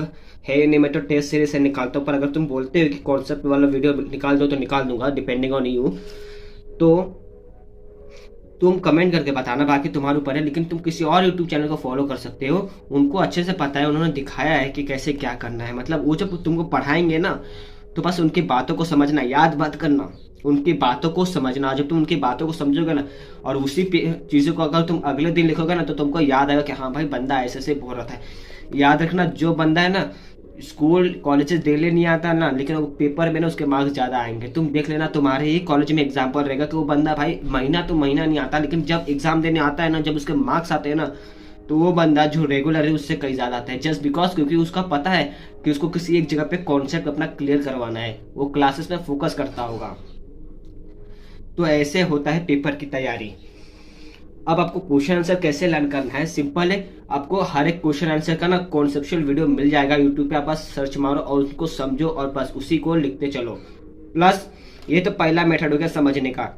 है ही नहीं, मैं तो टेस्ट सीरीज से निकालता हूँ। पर अगर तुम बोलते हो कि कॉन्सेप्ट वाला वीडियो निकाल दो तो निकाल दूंगा, डिपेंडिंग ऑन यू। तो तुम कमेंट करके बताना, बाकी तुम्हारे ऊपर है। लेकिन तुम किसी और यूट्यूब चैनल को फॉलो कर सकते हो, उनको अच्छे से पता है, उन्होंने दिखाया है कि कैसे क्या करना है। मतलब वो जब तुमको पढ़ाएंगे ना तो बस उनकी बातों को समझना, याद मत करना, उनकी बातों को समझना। जब तुम उनकी बातों को समझोगे ना और उसी चीज़ों को अगर तुम अगले दिन लिखोगे ना तो तुमको याद आएगा कि हाँ भाई बंदा ऐसे से बोल रहा था। याद रखना, जो बंदा है ना स्कूल कॉलेजेस डेली नहीं आता ना, लेकिन वो पेपर में ना उसके मार्क्स ज़्यादा आएंगे। तुम देख लेना, तुम्हारे ही कॉलेज में एग्जाम्पल रहेगा कि वो बंदा भाई महीना तो महीना नहीं आता, लेकिन जब एग्जाम देने आता है ना, जब उसके मार्क्स आते हैं ना, तो वो बंदा जो रेगुलर है उससे कहीं ज़्यादा आता है। जस्ट बिकॉज क्योंकि उसका पता है कि उसको किसी एक जगह पे कॉन्सेप्ट अपना क्लियर करवाना है, वो क्लासेस में फोकस करता होगा। तो ऐसे होता है पेपर की तैयारी। अब आपको क्वेश्चन आंसर कैसे लर्न करना है, सिंपल है। आपको हर एक क्वेश्चन आंसर का ना कॉन्सेप्चुअल वीडियो मिल जाएगा यूट्यूब पे, आप बस सर्च मारो और उसको समझो और बस उसी को लिखते चलो। प्लस ये तो पहला मेथड हो गया समझने का।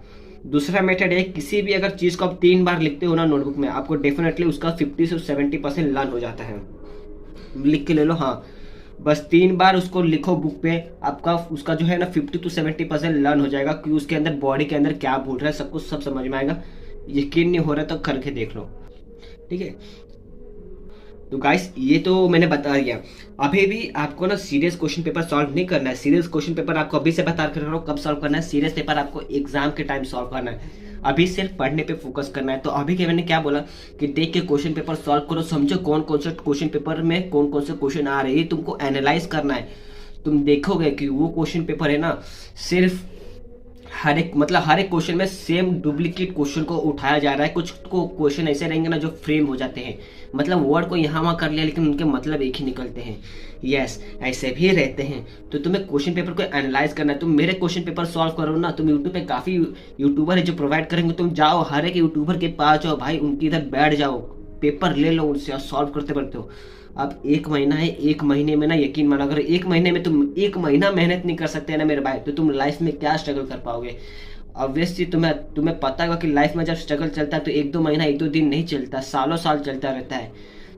दूसरा मेथड है, किसी भी अगर चीज़ को आप 3 बार लिखते हो ना नोटबुक में, आपको डेफिनेटली उसका 50 से 70% लर्न हो जाता है। लिख के ले लो, हाँ, बस 3 बार उसको लिखो बुक पे, आपका उसका जो है ना 50 to 70% लर्न हो जाएगा कि उसके अंदर बॉडी के अंदर क्या बोल रहा है, सब कुछ सब समझ में आएगा। यकीन नहीं हो रहा तो करके देख लो, ठीक है। तो गाइस ये तो मैंने बता दिया। अभी भी आपको ना सीरियस क्वेश्चन पेपर सॉल्व नहीं करना है। सीरियस क्वेश्चन पेपर आपको अभी से बता कर रहा हूँ कब सॉल्व करना है। सीरियस पेपर आपको एग्जाम के टाइम सॉल्व करना है, अभी सिर्फ पढ़ने पे फोकस करना है। तो अभी के मैंने क्या बोला कि देख के क्वेश्चन पेपर सॉल्व करो, समझो कौन कौन से क्वेश्चन पेपर में कौन कौन से क्वेश्चन आ रहे हैं, तुमको एनालाइज करना है। तुम देखोगे कि वो क्वेश्चन पेपर है ना, सिर्फ हर एक क्वेश्चन में सेम डुप्लीकेट क्वेश्चन को उठाया जा रहा है। कुछ को क्वेश्चन ऐसे रहेंगे ना जो फ्रेम हो जाते हैं, मतलब वर्ड को यहाँ वहाँ कर लिया लेकिन उनके मतलब एक ही निकलते हैं। यस, ऐसे भी रहते हैं। तो तुम्हें क्वेश्चन पेपर को एनालाइज करना है। तुम मेरे क्वेश्चन पेपर सॉल्व करो ना, तुम यूट्यूब पे काफी यूट्यूबर है जो प्रोवाइड करेंगे, तुम जाओ हर एक यूट्यूबर के पास जाओ भाई, उनकी इधर बैठ जाओ, पेपर ले लो उनसे और सॉल्व करते बढ़ते हो। अब 1 महीना है, 1 महीने में ना यकीन मानो, अगर 1 महीने में तुम 1 महीना मेहनत नहीं कर सकते ना मेरे भाई, तो तुम लाइफ में क्या स्ट्रगल कर पाओगे। ऑब्वियसली तुम्हें पता होगा कि लाइफ में जब स्ट्रगल चलता है तो 1-2 महीना 1-2 दिन नहीं चलता, सालों साल चलता रहता है।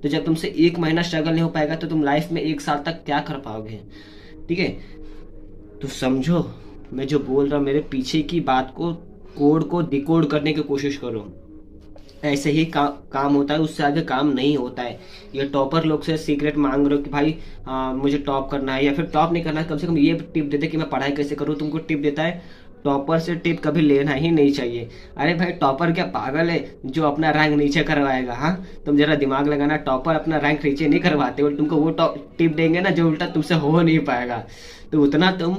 तो जब तुमसे 1 महीना स्ट्रगल नहीं हो पाएगा तो तुम लाइफ में 1 साल तक क्या कर पाओगे। ठीक है, तो समझो मैं जो बोल रहा हूँ, मेरे पीछे की बात को, कोड को डिकोड करने की कोशिश करो। ऐसे ही काम होता है, उससे आगे काम नहीं होता है। ये टॉपर लोग से सीक्रेट मांग रहे हो कि भाई मुझे टॉप करना है, या फिर टॉप नहीं करना है, कम से कम ये टिप देते कि मैं पढ़ाई कैसे करूँ, तुमको टिप देता है। टॉपर से टिप कभी लेना ही नहीं चाहिए। अरे भाई टॉपर क्या पागल है जो अपना रैंक नीचे करवाएगा। हाँ, तुम जरा दिमाग लगाना, टॉपर अपना रैंक नीचे नहीं करवाते, वो तुमको वो टिप देंगे ना जो उल्टा तुमसे हो नहीं पाएगा। तो उतना तुम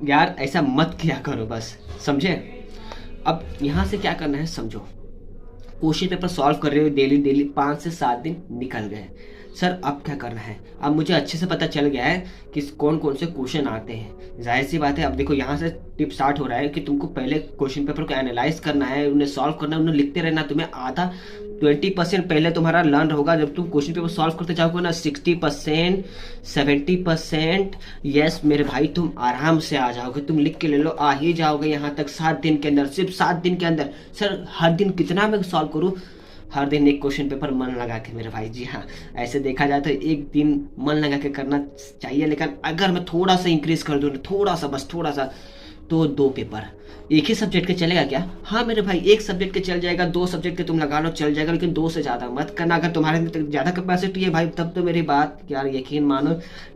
यार ऐसा मत किया करो, बस समझे। अब यहाँ से क्या करना है समझो। क्वेश्चन पेपर सॉल्व कर रहे हो डेली डेली, 5 से 7 दिन निकल गए। सर अब क्या करना है। अब मुझे अच्छे से पता चल गया है कि कौन कौन से क्वेश्चन आते हैं। जाहिर सी बात है, अब देखो यहाँ से टिप स्टार्ट हो रहा है कि तुमको पहले क्वेश्चन पेपर को एनालाइज करना है, उन्हें सॉल्व करना है, उन्हें लिखते रहना। तुम्हें आधा 20% पहले तुम्हारा लर्न होगा। जब तुम क्वेश्चन पेपर सॉल्व करते जाओगे ना 60%, 70%, यस मेरे भाई तुम आराम से आ जाओगे। तुम लिख के ले लो, आ ही जाओगे यहाँ तक 7 दिन के अंदर, सिर्फ 7 दिन के अंदर। सर हर दिन कितना मैं सॉल्व करूँ। हर दिन एक क्वेश्चन पेपर मन लगा के मेरे भाई, जी हाँ, ऐसे देखा जाए तो एक दिन मन लगा के करना चाहिए। लेकिन अगर मैं थोड़ा सा इंक्रीज कर दूँ, थोड़ा सा, बस थोड़ा सा, तो 2 पेपर एक ही सब्जेक्ट के चलेगा क्या। हाँ मेरे भाई, एक सब्जेक्ट के चल जाएगा, 2 सब्जेक्ट के तुम लगा लो चल जाएगा, लेकिन 2 से ज़्यादा मत करना। अगर तुम्हारे में ज़्यादा कैपेसिटी है भाई, तब तो मेरी बात यार यकीन मानो,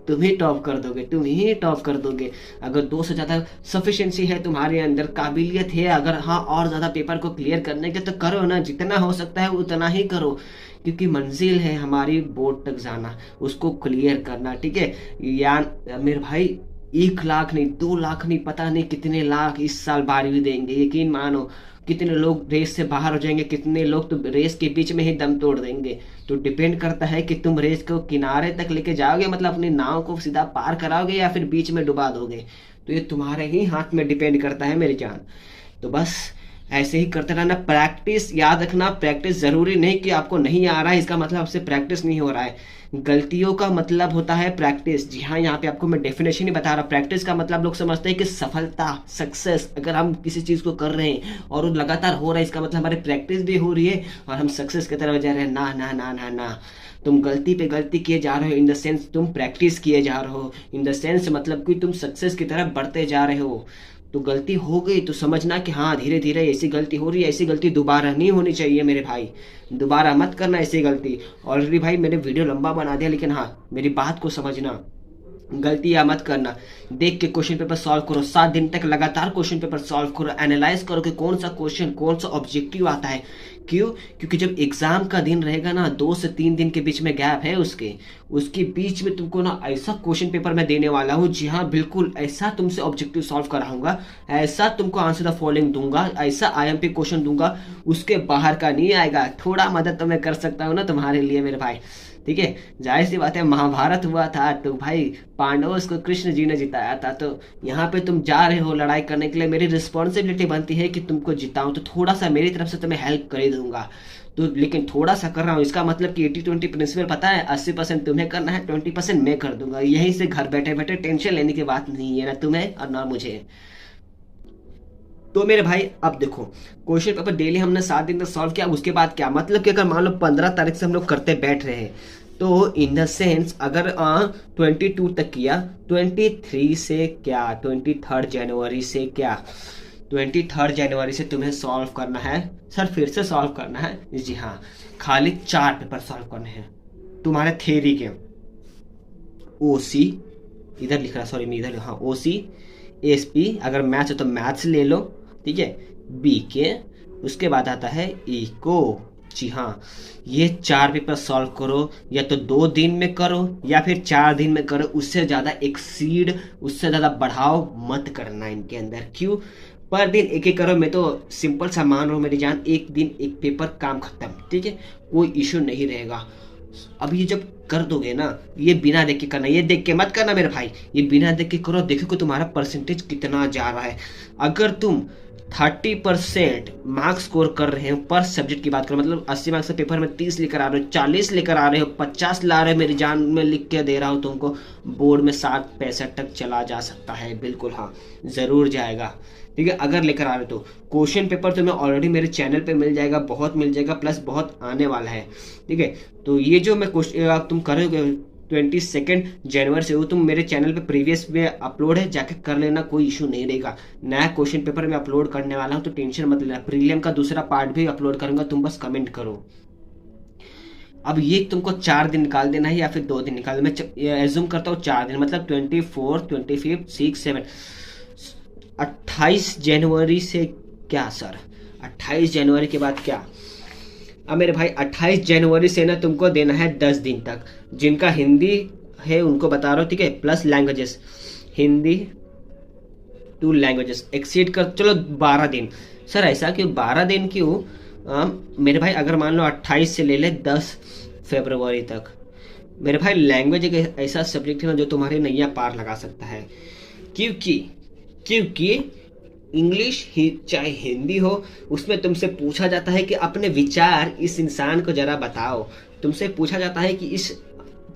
तुम ही टॉप कर दोगे, तुम ही टॉप कर दोगे। अगर 2 से ज़्यादा सफिशिएंसी है तुम्हारे अंदर, काबिलियत है अगर, हाँ और ज़्यादा पेपर को क्लियर करने के, तो करो ना, जितना हो सकता है उतना ही करो। क्योंकि मंजिल है हमारी बोर्ड तक जाना, उसको क्लियर करना। ठीक है यार मेरे भाई, 1 लाख नहीं, 2 लाख नहीं, पता नहीं कितने लाख इस साल 12वीं देंगे। यकीन मानो कितने लोग रेस से बाहर हो जाएंगे, कितने लोग तो रेस के बीच में ही दम तोड़ देंगे। तो डिपेंड करता है कि तुम रेस को किनारे तक लेके जाओगे, मतलब अपनी नाव को सीधा पार कराओगे, या फिर बीच में डुबा दोगे। तो ये तुम्हारे ही हाथ में डिपेंड करता है मेरी जान। तो बस ऐसे ही करते रहना। प्रैक्टिस याद रखना, प्रैक्टिस जरूरी नहीं कि आपको नहीं आ रहा है इसका मतलब आपसे प्रैक्टिस नहीं हो रहा है। गलतियों का मतलब होता है प्रैक्टिस। जी हाँ, यहाँ पे आपको मैं डेफिनेशन ही बता रहा। प्रैक्टिस का मतलब लोग समझते हैं कि सफलता, सक्सेस। अगर हम किसी चीज को कर रहे हैं और वो लगातार हो रहा है, इसका मतलब हमारी प्रैक्टिस भी हो रही है और हम सक्सेस की तरफ जा रहे हैं। ना ना ना ना ना, तुम गलती पे गलती किए जा रहे हो, इन द सेंस तुम प्रैक्टिस किए जा रहे हो, इन द सेंस मतलब कि तुम सक्सेस की तरफ बढ़ते जा रहे हो। तो गलती हो गई तो समझना कि हाँ धीरे धीरे ऐसी गलती हो रही है, ऐसी गलती दोबारा नहीं होनी चाहिए मेरे भाई, दोबारा मत करना ऐसी गलती। ऑलरेडी भाई मैंने वीडियो लंबा बना दिया, लेकिन हाँ मेरी बात को समझना, गलतियां मत करना। देख के क्वेश्चन पेपर सॉल्व करो, 7 दिन तक लगातार क्वेश्चन पेपर सॉल्व करो, एनालाइज करो कि कौन सा क्वेश्चन, कौन सा ऑब्जेक्टिव आता है। क्यों? क्योंकि जब एग्जाम का दिन रहेगा ना, 2 से 3 दिन के बीच में गैप है, उसके बीच में तुमको ना ऐसा क्वेश्चन पेपर मैं देने वाला हूँ, जी हाँ बिल्कुल ऐसा तुमसे ऑब्जेक्टिव सॉल्व कराऊंगा, ऐसा तुमको आंसर द फॉलोइंग दूंगा, ऐसा IMP क्वेश्चन दूंगा, उसके बाहर का नहीं आएगा। थोड़ा मदद तो मैं कर सकता हूँ ना तुम्हारे लिए मेरे भाई। ठीक है, जाहिर सी बात है, महाभारत हुआ था तो भाई पांडवों को कृष्ण जी ने जिताया था। तो यहाँ पे तुम जा रहे हो लड़ाई करने के लिए, मेरी रिस्पॉन्सिबिलिटी बनती है कि तुमको जिताऊं, तो थोड़ा सा मेरी तरफ से तुम्हें हेल्प कर ही दूंगा। तो लेकिन थोड़ा सा कर रहा हूँ, इसका मतलब कि 80-20 प्रिंसिपल पता है, 80% तुम्हें करना है, 20% मैं कर दूंगा। यहीं से घर बैठे बैठे टेंशन लेने की बात नहीं है, ना तुम्हें और ना मुझे। तो मेरे भाई अब देखो, क्वेश्चन पेपर डेली हमने 7 दिन तक सॉल्व किया, उसके बाद क्या मतलब कि अगर मान लो 15 तारीख से हम लोग करते बैठ रहे हैं, तो इन द सेंस अगर 22 तक किया, 23 से क्या, 23 जनवरी से क्या, 23 जनवरी से तुम्हें सॉल्व करना है। सर फिर से सॉल्व करना है? जी हाँ, खाली 4 पेपर सॉल्व करने हैं। तुम्हारे थ्योरी के। ओ सी, इधर लिख रहा, सॉरी मैं इधर, हाँ ओ सी, एस पी, अगर मैथ्स है तो मैथ्स ले लो, ठीक है, बी के, उसके बाद आता है इको। जी हाँ, ये 4 पेपर सॉल्व करो, या तो 2 दिन में करो या फिर 4 दिन में करो, उससे ज़्यादा एक्सीड, उससे ज़्यादा बढ़ाव मत करना इनके अंदर। क्यों? पर दिन एक एक करो। मैं तो सिंपल सा मान रहा हूँ मेरी जान, एक दिन एक पेपर, काम खत्म, ठीक है, कोई इशू नहीं रहेगा। अब ये जब कर दोगे ना, ये बिना देख के करना, ये देख के मत करना मेरे भाई, ये बिना देख के करो, देखो कि तुम्हारा परसेंटेज कितना जा रहा है। अगर तुम 30% मार्क्स स्कोर कर रहे हो पर सब्जेक्ट की बात करो, मतलब 80 मार्क्स के पेपर में 30 लेकर आ रहे हो, 40 लेकर आ रहे हो, 50 ला रहे हो, मेरी जान में लिख के दे रहा हूँ तुमको, बोर्ड में 60-65 तक चला जा सकता है, बिल्कुल हाँ, ज़रूर जाएगा, ठीक है, अगर लेकर आ रहे हो तो। क्वेश्चन पेपर तुम्हें ऑलरेडी मेरे चैनल पे मिल जाएगा, बहुत मिल जाएगा, प्लस बहुत आने वाला है, ठीक है। तो ये जो मैं क्वेश्चन तुम करोगे 22 जनवरी से, वो तुम मेरे चैनल पे प्रीवियस में अपलोड है, जाके कर लेना, कोई इशू नहीं रहेगा। नया क्वेश्चन पेपर में अपलोड करने वाला हूँ, तो टेंशन मत लेना। प्रीलियम का दूसरा पार्ट भी अपलोड करूंगा, तुम बस कमेंट करो। अब ये तुमको 4 दिन निकाल देना है या फिर 2 दिन निकाल, मैं एज्यूम करता हूँ 4 दिन, मतलब 24, 25, 6, 7, 28 जनवरी से क्या सर, 28 जनवरी के बाद क्या? अब मेरे भाई 28 जनवरी से ना तुमको देना है 10 दिन तक। जिनका हिंदी है उनको बता रहा हूँ, ठीक है, plus languages, Hindi 2 languages exceed कर, चलो 12 दिन। सर ऐसा क्यों 12 दिन क्यों? मेरे भाई अगर मान लो 28 से ले ले 10 फरवरी तक, मेरे भाई लैंग्वेज एक ऐसा सब्जेक्ट है ना जो तुम्हारी नैया पार लगा सकता है। क्योंकि इंग्लिश ही चाहे हिंदी हो, उसमें तुमसे पूछा जाता है कि अपने विचार इस इंसान को जरा बताओ। तुमसे पूछा जाता है कि इस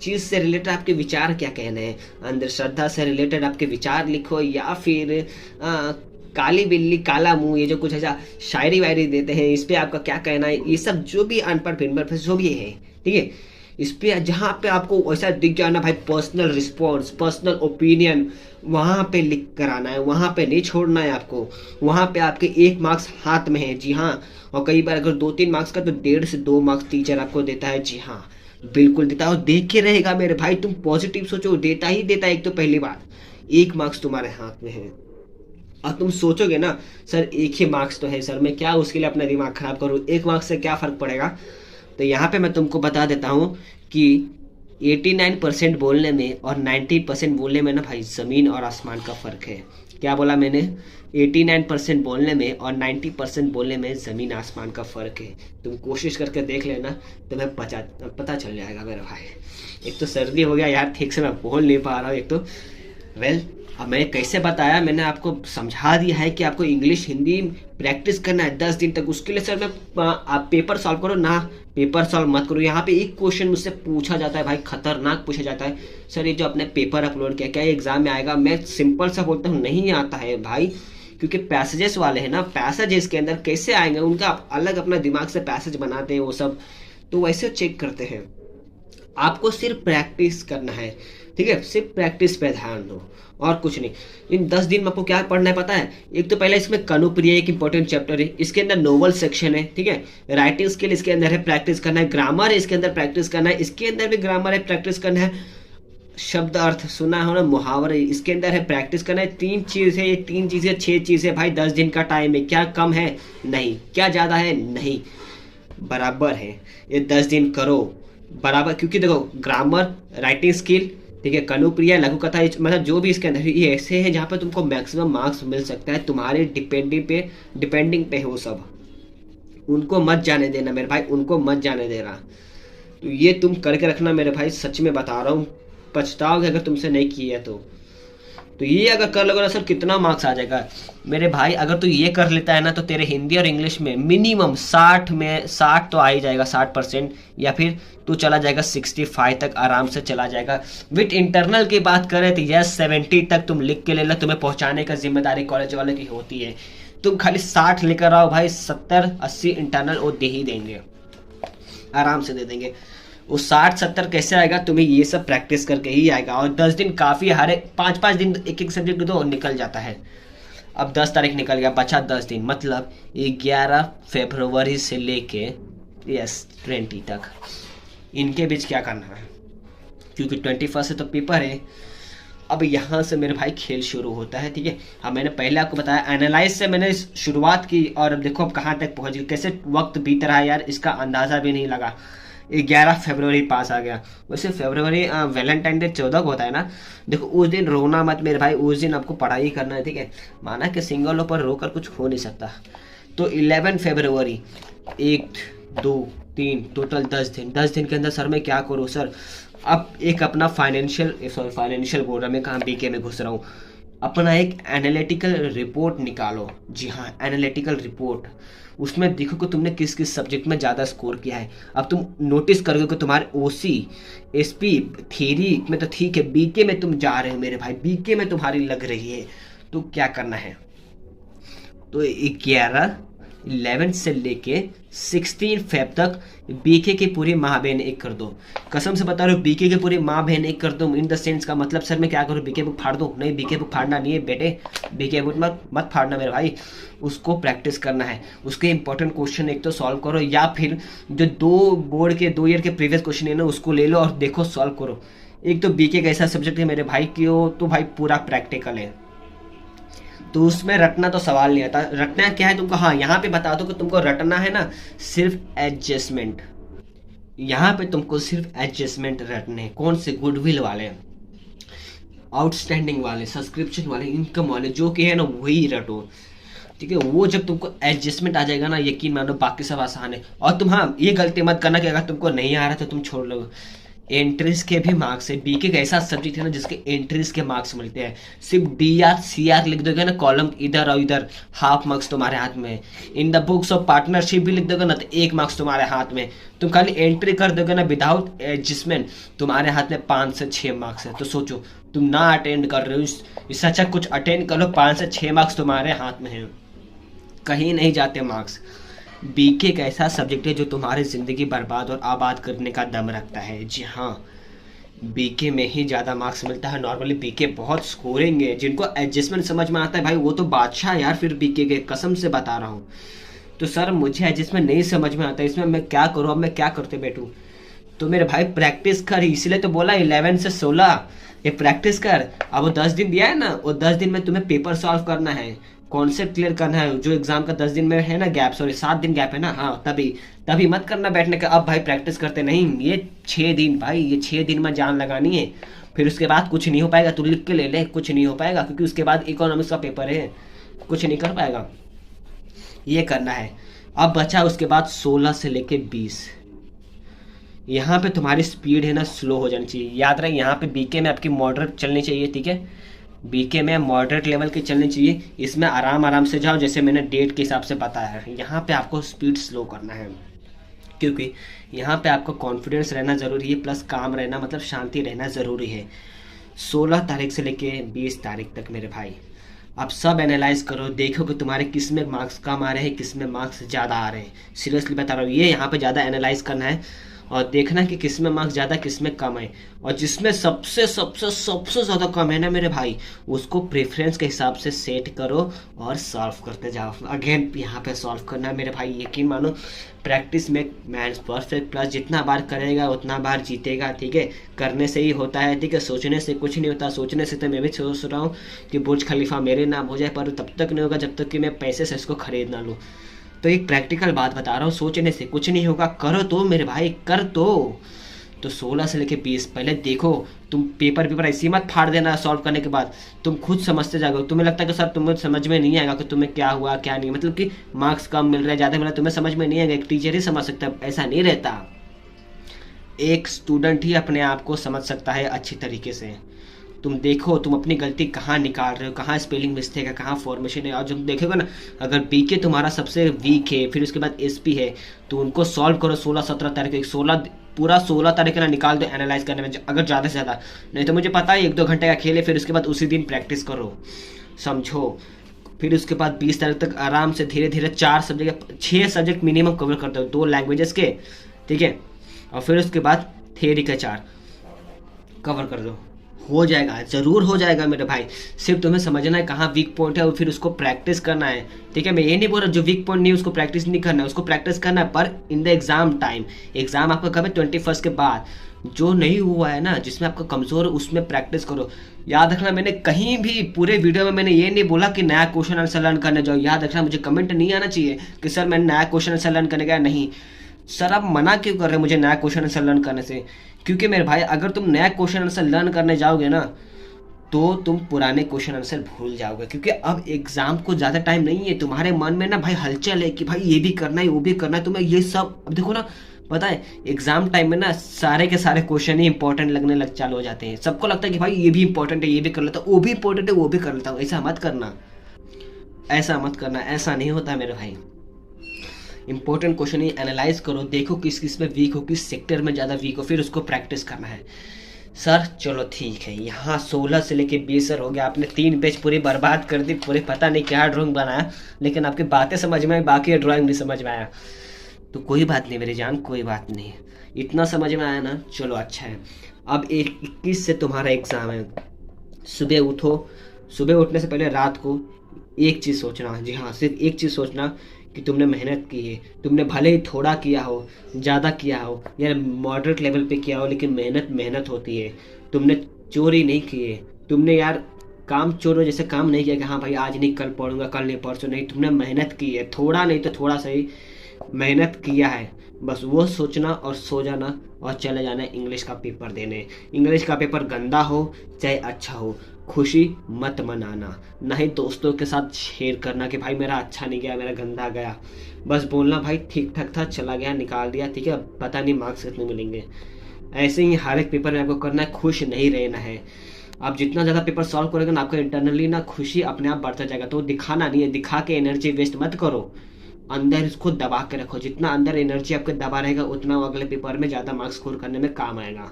चीज से रिलेटेड आपके विचार क्या कहने हैं, अंधश्रद्धा से रिलेटेड आपके विचार लिखो, या फिर काली बिल्ली काला मुंह, ये जो कुछ ऐसा शायरी वायरी देते हैं, इस पे आपका क्या कहना है, ये सब जो भी अनपढ़ फिनपढ़ जो भी है, ठीक है, इस पे जहाँ पे आपको ऐसा दिख जाना भाई, पर्सनल रिस्पॉन्स, पर्सनल ओपिनियन, वहाँ पे लिख कर आना है, वहाँ पे नहीं छोड़ना है आपको। वहाँ पे आपके 1 मार्क्स हाथ में है, जी हाँ, और कई बार अगर 2-3 मार्क्स का तो 1.5 से 2 मार्क्स टीचर आपको देता है, जी हाँ बिल्कुल देता है, और देख के रहेगा मेरे भाई, तुम पॉजिटिव सोचो, देता ही देता है। एक तो पहली बात 1 मार्क्स तुम्हारे हाथ में है, और तुम सोचोगे ना सर 1 ही मार्क्स तो है सर, मैं क्या उसके लिए अपना दिमाग खराब करूँ, 1 मार्क्स से क्या फ़र्क पड़ेगा। तो यहाँ पे मैं तुमको बता देता हूँ कि 89% बोलने में और 90% बोलने में ना भाई ज़मीन और आसमान का फ़र्क है। क्या बोला मैंने? 89% बोलने में और 90% बोलने में ज़मीन आसमान का फ़र्क है। तुम कोशिश करके देख लेना, तुम्हें पता चल जाएगा मेरे भाई। एक तो सर्दी हो गया यार, ठीक से मैं बोल नहीं पा रहा हूँ, एक तो अब मैं कैसे बताया, मैंने आपको समझा दिया है कि आपको इंग्लिश हिंदी प्रैक्टिस करना है 10 दिन तक। उसके लिए सर मैं आप पेपर सॉल्व करो ना, पेपर सॉल्व मत करो। यहाँ पे एक क्वेश्चन मुझसे पूछा जाता है भाई, खतरनाक पूछा जाता है, सर ये जो आपने पेपर अपलोड किया क्या ये एग्जाम में आएगा? मैं सिंपल सा बोलता हूँ नहीं आता है भाई, क्योंकि पैसेजेस वाले हैं ना, पैसेजेस के अंदर कैसे आएंगे, उनका अलग अपना दिमाग से पैसेज बनाते हैं वो सब, तो वैसे चेक करते हैं। आपको सिर्फ प्रैक्टिस करना है, ठीक है, सिर्फ प्रैक्टिस पे ध्यान दो और कुछ नहीं। इन 10 दिन में आपको क्या पढ़ना है पता है? एक तो पहले इसमें कनुप्रिया एक इंपॉर्टेंट चैप्टर है, इसके अंदर नोवेल सेक्शन है, ठीक है, राइटिंग स्किल इसके अंदर है, प्रैक्टिस करना है, ग्रामर है इसके अंदर प्रैक्टिस करना है, इसके अंदर भी ग्रामर है प्रैक्टिस करना है, शब्द अर्थ सुना हो ना, मुहावरे इसके अंदर है प्रैक्टिस करना है। 3 चीज है, ये 3 चीजें 6 चीजें भाई, 10 दिन का टाइम है, क्या कम है? नहीं। क्या ज्यादा है? नहीं, बराबर है। ये 10 दिन करो बराबर, क्योंकि देखो ग्रामर, राइटिंग स्किल, ठीक है, कनुप्रिया, लघु कथा, मतलब जो भी इसके अंदर ये ऐसे हैं जहाँ पे तुमको मैक्सिमम मार्क्स मिल सकता है, तुम्हारे डिपेंडिंग पे है वो सब। उनको मत जाने देना मेरे भाई, उनको मत जाने देना। तो ये तुम करके रखना मेरे भाई, सच में बता रहा हूँ, पछताओगे अगर तुमसे नहीं किया तो ये अगर कर लोगे ना सर, कितना मार्क्स आ जाएगा मेरे भाई। अगर तू ये कर लेता है ना तो तेरे हिंदी और इंग्लिश में मिनिमम 60 में 60 तो आ ही जाएगा, 60%, या फिर तू चला जाएगा 65 तक आराम से चला जाएगा। विथ इंटरनल की बात करें तो यस 70 तक तुम लिख के ले लो, तुम्हें पहुंचाने का जिम्मेदारी कॉलेज वाले की होती है। तुम खाली 60 लेकर आओ भाई, 70-80 इंटरनल वो दे ही देंगे, आराम से दे देंगे। वो 60-70 कैसे आएगा? तुम्हें ये सब प्रैक्टिस करके ही आएगा। और 10 दिन काफ़ी, हर 5-5 दिन एक सब्जेक्ट तो निकल जाता है। अब 10 तारीख निकल गया, बचा 10 दिन, मतलब 11 फरवरी से लेके 20 तक इनके बीच क्या करना है, क्योंकि 21 से तो पेपर है। अब यहाँ से मेरे भाई खेल शुरू होता है, ठीक है। अब मैंने पहले आपको बताया एनालाइज से मैंने शुरुआत की, और अब देखो अब कहाँ तक पहुँच गई, कैसे वक्त बीत रहा है यार, इसका अंदाज़ा भी नहीं लगा। 11 फरवरी पास आ गया। वैसे फरवरी वैलेंटाइन डे 14 को होता है ना। देखो उस दिन रोना मत मेरे भाई, उस दिन आपको पढ़ाई करना है, ठीक है। माना कि सिंगलों पर रोकर कुछ हो नहीं सकता। तो 11 फरवरी, 1 2 3 टोटल 10 दिन। 10 दिन के अंदर सर मैं क्या करूँ सर। अब एक अपना फाइनेंशियल बोल रहा, मैं कहाँ बीके में घुस रहा हूँ। अपना एक एनालिटिकल रिपोर्ट निकालो। जी हाँ, एनालिटिकल रिपोर्ट। उसमें देखो कि तुमने किस किस सब्जेक्ट में ज़्यादा स्कोर किया है। अब तुम नोटिस करोगे कि तुम्हारे ओसी एसपी थ्योरी में तो ठीक है, बीके में तुम जा रहे हो मेरे भाई, बीके में तुम्हारी लग रही है, तो क्या करना है। तो 11 से लेके 16 फेब तक बीके की पूरी माँ बहन एक कर दो। कसम से बता रहा हूँ, बीके की पूरी माँ बहन एक कर दो। इन द सेंस का मतलब सर मैं क्या करूँ, बीके बुक फाड़ दो? नहीं, बीके बुक फाड़ना नहीं है बेटे, बीके बुक मत फाड़ना मेरे भाई। उसको प्रैक्टिस करना है, उसके इंपॉर्टेंट क्वेश्चन एक तो सॉल्व करो, या फिर जो 2 ईयर के प्रीवियस क्वेश्चन है ना उसको ले लो और देखो सॉल्व करो। एक तो बीके का ऐसा सब्जेक्ट है मेरे भाई कि वो तो भाई पूरा प्रैक्टिकल है, तो उसमें रटना तो सवाल नहीं आता। रटना क्या है तुमको, हाँ यहाँ पे बता दो कि तुमको रटना है ना सिर्फ एडजस्टमेंट। यहाँ पे तुमको सिर्फ एडजस्टमेंट रटने। कौन से? गुडविल वाले, आउटस्टैंडिंग वाले, सब्सक्रिप्शन वाले, इनकम वाले, जो कि है ना वही रटो, ठीक है। वो जब तुमको एडजस्टमेंट आ जाएगा ना, यकीन मानो बाकी सब आसान है। और तुम हाँ ये गलती मत करना कि अगर तुमको नहीं आ रहा तो तुम छोड़ लो। एंट्रीज के भी मार्क्स है। बीके का ऐसा सब्जेक्ट है ना जिसके एंट्रीज के मार्क्स मिलते हैं। सिर्फ DR CR लिख दोगे ना कॉलम इधर और इधर, हाफ मार्क्स तुम्हारे हाथ में। In the books of partnership भी लिख दोगे ना तो 1 मार्क्स तुम्हारे हाथ में। तुम खाली एंट्री कर दोगे ना विदाउट एडजस्टमेंट, तुम्हारे हाथ में 5 से 6 मार्क्स है। तो सोचो तुम ना अटेंड कर रहे हो, इससे अच्छा कुछ अटेंड कर लो, 5 से 6 मार्क्स तुम्हारे हाथ में है, कहीं नहीं जाते मार्क्स। बीके एक ऐसा सब्जेक्ट है जो तुम्हारी ज़िंदगी बर्बाद और आबाद करने का दम रखता है। जी हाँ, बीके में ही ज़्यादा मार्क्स मिलता है। नॉर्मली बीके बहुत स्कोरिंग है, जिनको एडजस्टमेंट समझ में आता है भाई वो तो बादशाह यार। फिर बीके के कसम से बता रहा हूँ। तो सर मुझे एडजस्टमेंट नहीं समझ में आता, इसमें मैं क्या करूँ, अब मैं क्या करते बैठूँ। तो मेरे भाई प्रैक्टिस कर, इसलिए तो बोला 11 से 16 ये प्रैक्टिस कर। अब वो 10 दिन दिया है ना, वो 10 दिन में तुम्हें पेपर सॉल्व करना है, कॉन्सेप्ट क्लियर करना है। जो एग्जाम का 10 दिन में है ना गैप, सॉरी 7 दिन गैप है ना, हाँ तभी मत करना बैठने का अब भाई प्रैक्टिस करते नहीं। ये 6 दिन भाई, ये 6 दिन में जान लगानी है। फिर उसके बाद कुछ नहीं हो पाएगा, तू लिख के ले ले, कुछ नहीं हो पाएगा, क्योंकि उसके बाद इकोनॉमिक्स का पेपर है, कुछ नहीं कर पाएगा। ये करना है। अब बचा उसके बाद 16 से लेके 20। यहाँ पे तुम्हारी स्पीड है ना स्लो हो जानी चाहिए। याद रहे यहाँ पे बीके में आपकी मॉडरेट चलनी चाहिए, ठीक है। बीके में मॉडरेट लेवल की चलनी चाहिए। इसमें आराम से जाओ, जैसे मैंने डेट के हिसाब से बताया है। यहाँ पे आपको स्पीड स्लो करना है, क्योंकि यहाँ पे आपको कॉन्फिडेंस रहना ज़रूरी है, प्लस काम रहना मतलब शांति रहना ज़रूरी है। 16 तारीख से लेके 20 तारीख तक मेरे भाई आप सब एनालाइज करो, देखो कि तुम्हारे किस में मार्क्स कम आ रहे हैं, किस में मार्क्स ज़्यादा आ रहे हैं। सीरियसली बता रहा हूँ, ये यहाँ पे ज़्यादा एनालाइज करना है और देखना कि किस में मार्क्स ज़्यादा किस में कम है। और जिसमें सबसे सबसे सबसे ज़्यादा कम है ना मेरे भाई, उसको प्रेफरेंस के हिसाब से सेट करो और सॉल्व करते जाओ। अगेन यहाँ पे सॉल्व करना है मेरे भाई, यकीन मानो प्रैक्टिस में मैन परफेक्ट, प्लस जितना बार करेगा उतना बार जीतेगा, ठीक है। करने से ही होता है, ठीक है, सोचने से कुछ नहीं होता। सोचने से तो मैं भी सोच रहा हूँ कि बुर्ज खलीफा मेरे नाम हो जाए, पर तब तक नहीं होगा जब तक कि मैं पैसे से इसको खरीद ना लूँ। तो एक प्रैक्टिकल बात बता रहा हूँ, सोचने से कुछ नहीं होगा, करो तो मेरे भाई, कर तो 16 से लेके 20 पहले देखो। तुम पेपर ऐसे ही मत फाड़ देना सॉल्व करने के बाद, तुम खुद समझते जाओगे। तुम्हें लगता है कि सर तुम्हें समझ में नहीं आएगा कि तुम्हें क्या हुआ क्या नहीं, मतलब कि मार्क्स कम मिल रहा है ज़्यादा मिल रहा है, तुम्हें समझ में नहीं आएगा। एक टीचर ही समझ सकता है, ऐसा नहीं रहता। एक स्टूडेंट ही अपने आप को समझ सकता है अच्छी तरीके से। तुम देखो तुम अपनी गलती कहाँ निकाल रहे हो, कहाँ स्पेलिंग मिस्टेक है, कहाँ फॉर्मेशन है। और जब देखोगे ना, अगर बीके तुम्हारा सबसे वीक है, फिर उसके बाद एसपी है, तो उनको सॉल्व करो 16-17 तारीख, 16 तारीख ना निकाल दो एनालाइज करने में, अगर ज़्यादा से ज़्यादा। नहीं तो मुझे पता है 1-2 घंटे का खेल है, फिर उसके बाद उसी दिन प्रैक्टिस करो, समझो। फिर उसके बाद 20 तारीख तक आराम से धीरे धीरे 6 सब्जेक्ट मिनिमम कवर कर दो, 2 लैंग्वेजेस के, ठीक है। और फिर उसके बाद थियरी के 4 कवर कर दो, हो जाएगा, ज़रूर हो जाएगा मेरे भाई। सिर्फ तुम्हें समझना है कहाँ वीक पॉइंट है और फिर उसको प्रैक्टिस करना है। ठीक है, मैं ये नहीं बोल रहा जो वीक पॉइंट नहीं उसको प्रैक्टिस नहीं करना है, उसको प्रैक्टिस करना है, पर in the exam time. Exam आपका कब है? 21 के बाद। जो नहीं हुआ है ना, जिसमें आपका कमज़ोर है, उसमें प्रैक्टिस करो। याद रखना, मैंने कहीं भी पूरे वीडियो में मैंने ये नहीं बोला कि नया क्वेश्चन आंसर लर्न करने जाओ। याद रखना, मुझे कमेंट नहीं आना चाहिए कि सर मैंने नया क्वेश्चन आंसर लर्न करने गया। नहीं सर, आप मना क्यों कर रहे हैं मुझे नया क्वेश्चन आंसर लर्न करने से? क्योंकि मेरे भाई अगर तुम नया क्वेश्चन आंसर लर्न करने जाओगे ना, तो तुम पुराने क्वेश्चन आंसर भूल जाओगे। क्योंकि अब एग्जाम को ज़्यादा टाइम नहीं है, तुम्हारे मन में ना भाई हलचल है कि भाई ये भी करना है वो भी करना है तुम्हें, ये सब। अब देखो ना, पता है एग्जाम टाइम में ना सारे के सारे क्वेश्चन ही इंपॉर्टेंट लगने लग चालू हो जाते हैं। सबको लगता है कि भाई ये भी इंपॉर्टेंट है, ये भी कर लेता हूँ, वो भी इंपॉर्टेंट है वो भी कर लेता हूँ। ऐसा मत करना, ऐसा मत करना, ऐसा नहीं होता मेरे भाई। इंपॉर्टेंट क्वेश्चन ही एनालाइज करो, देखो किस किस में वीक हो, किस सेक्टर में ज़्यादा वीक हो, फिर उसको प्रैक्टिस करना है। सर चलो ठीक है, यहाँ 16 से लेके 20 सर हो गया, आपने 3 पेज पूरी बर्बाद कर दी, पूरे पता नहीं क्या ड्राइंग बनाया, लेकिन आपकी बातें समझ में आई, बाकी ड्राइंग नहीं समझ में आया। तो कोई बात नहीं मेरी जान, कोई बात नहीं, इतना समझ में आया ना, चलो अच्छा है। अब 21 से तुम्हारा एग्ज़ाम है। सुबह उठो, सुबह उठने से पहले रात को एक चीज़ सोचना, जी हाँ सिर्फ एक चीज़ सोचना कि तुमने मेहनत की है। तुमने भले ही थोड़ा किया हो, ज़्यादा किया हो या मॉडरेट लेवल पे किया हो, लेकिन मेहनत मेहनत होती है। तुमने चोरी नहीं की है, तुमने यार काम चोरों जैसे काम नहीं किया कि हाँ भाई आज नहीं कल पढ़ूंगा, कल नहीं परसों नहीं। तुमने मेहनत की है, थोड़ा नहीं तो थोड़ा सही मेहनत किया है। बस वो सोचना और सो जाना और चले जाना इंग्लिश का पेपर देने। इंग्लिश का पेपर गंदा हो चाहे अच्छा हो, खुशी मत मनाना, ना ही दोस्तों के साथ शेयर करना कि भाई मेरा अच्छा नहीं गया, मेरा गंदा गया। बस बोलना भाई ठीक ठाक था, चला गया, निकाल दिया, ठीक है, पता नहीं मार्क्स कितने मिलेंगे। ऐसे ही हर एक पेपर में आपको करना है, खुश नहीं रहना है। आप जितना ज़्यादा पेपर सॉल्व करोगे ना, आपका इंटरनली ना खुशी अपने आप बढ़ता जाएगा। तो दिखाना नहीं है, दिखा के एनर्जी वेस्ट मत करो, अंदर इसको दबा के रखो। जितना अंदर एनर्जी आपके दबा रहेगा, उतना वो अगले पेपर में ज़्यादा मार्क्स स्कोर करने में काम आएगा।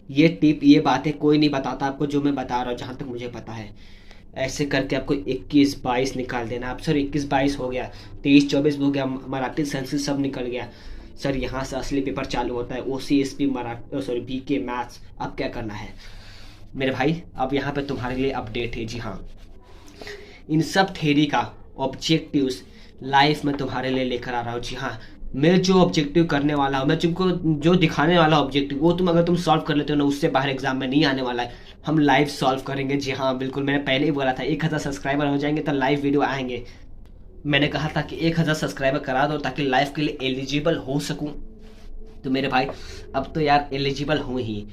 ये टिप, ये बातें कोई नहीं बताता आपको, जो मैं बता रहा हूँ जहाँ तक मुझे पता है। ऐसे करके आपको 21-22 निकाल देना। अब सर 21-22 हो गया, 23-24 हो गया, मराठी संस्कृत सब निकल गया। सर यहाँ से असली पेपर चालू होता है, OCSP Marathi, sorry BK maths. अब क्या करना है मेरे भाई? अब यहाँ पे तुम्हारे लिए अपडेट है। जी हाँ, इन सब थ्योरी का ऑब्जेक्टिव्स लाइफ में तुम्हारे लिए लेकर आ रहा हूँ। जी हाँ, मैं जो ऑब्जेक्टिव करने वाला हूँ, मैं तुमको जो दिखाने वाला ऑब्जेक्टिव, वो तुम अगर तुम सॉल्व कर लेते हो ना, उससे बाहर एग्जाम में नहीं आने वाला है। हम लाइव सॉल्व करेंगे। जी हाँ बिल्कुल, मैंने पहले ही बोला था 1000 सब्सक्राइबर हो जाएंगे तो लाइव वीडियो आएंगे। मैंने कहा था कि 1000 सब्सक्राइबर करा दो ताकि लाइव के लिए एलिजिबल हो सकूँ। तो मेरे भाई अब तो यार एलिजिबल हूँ ही।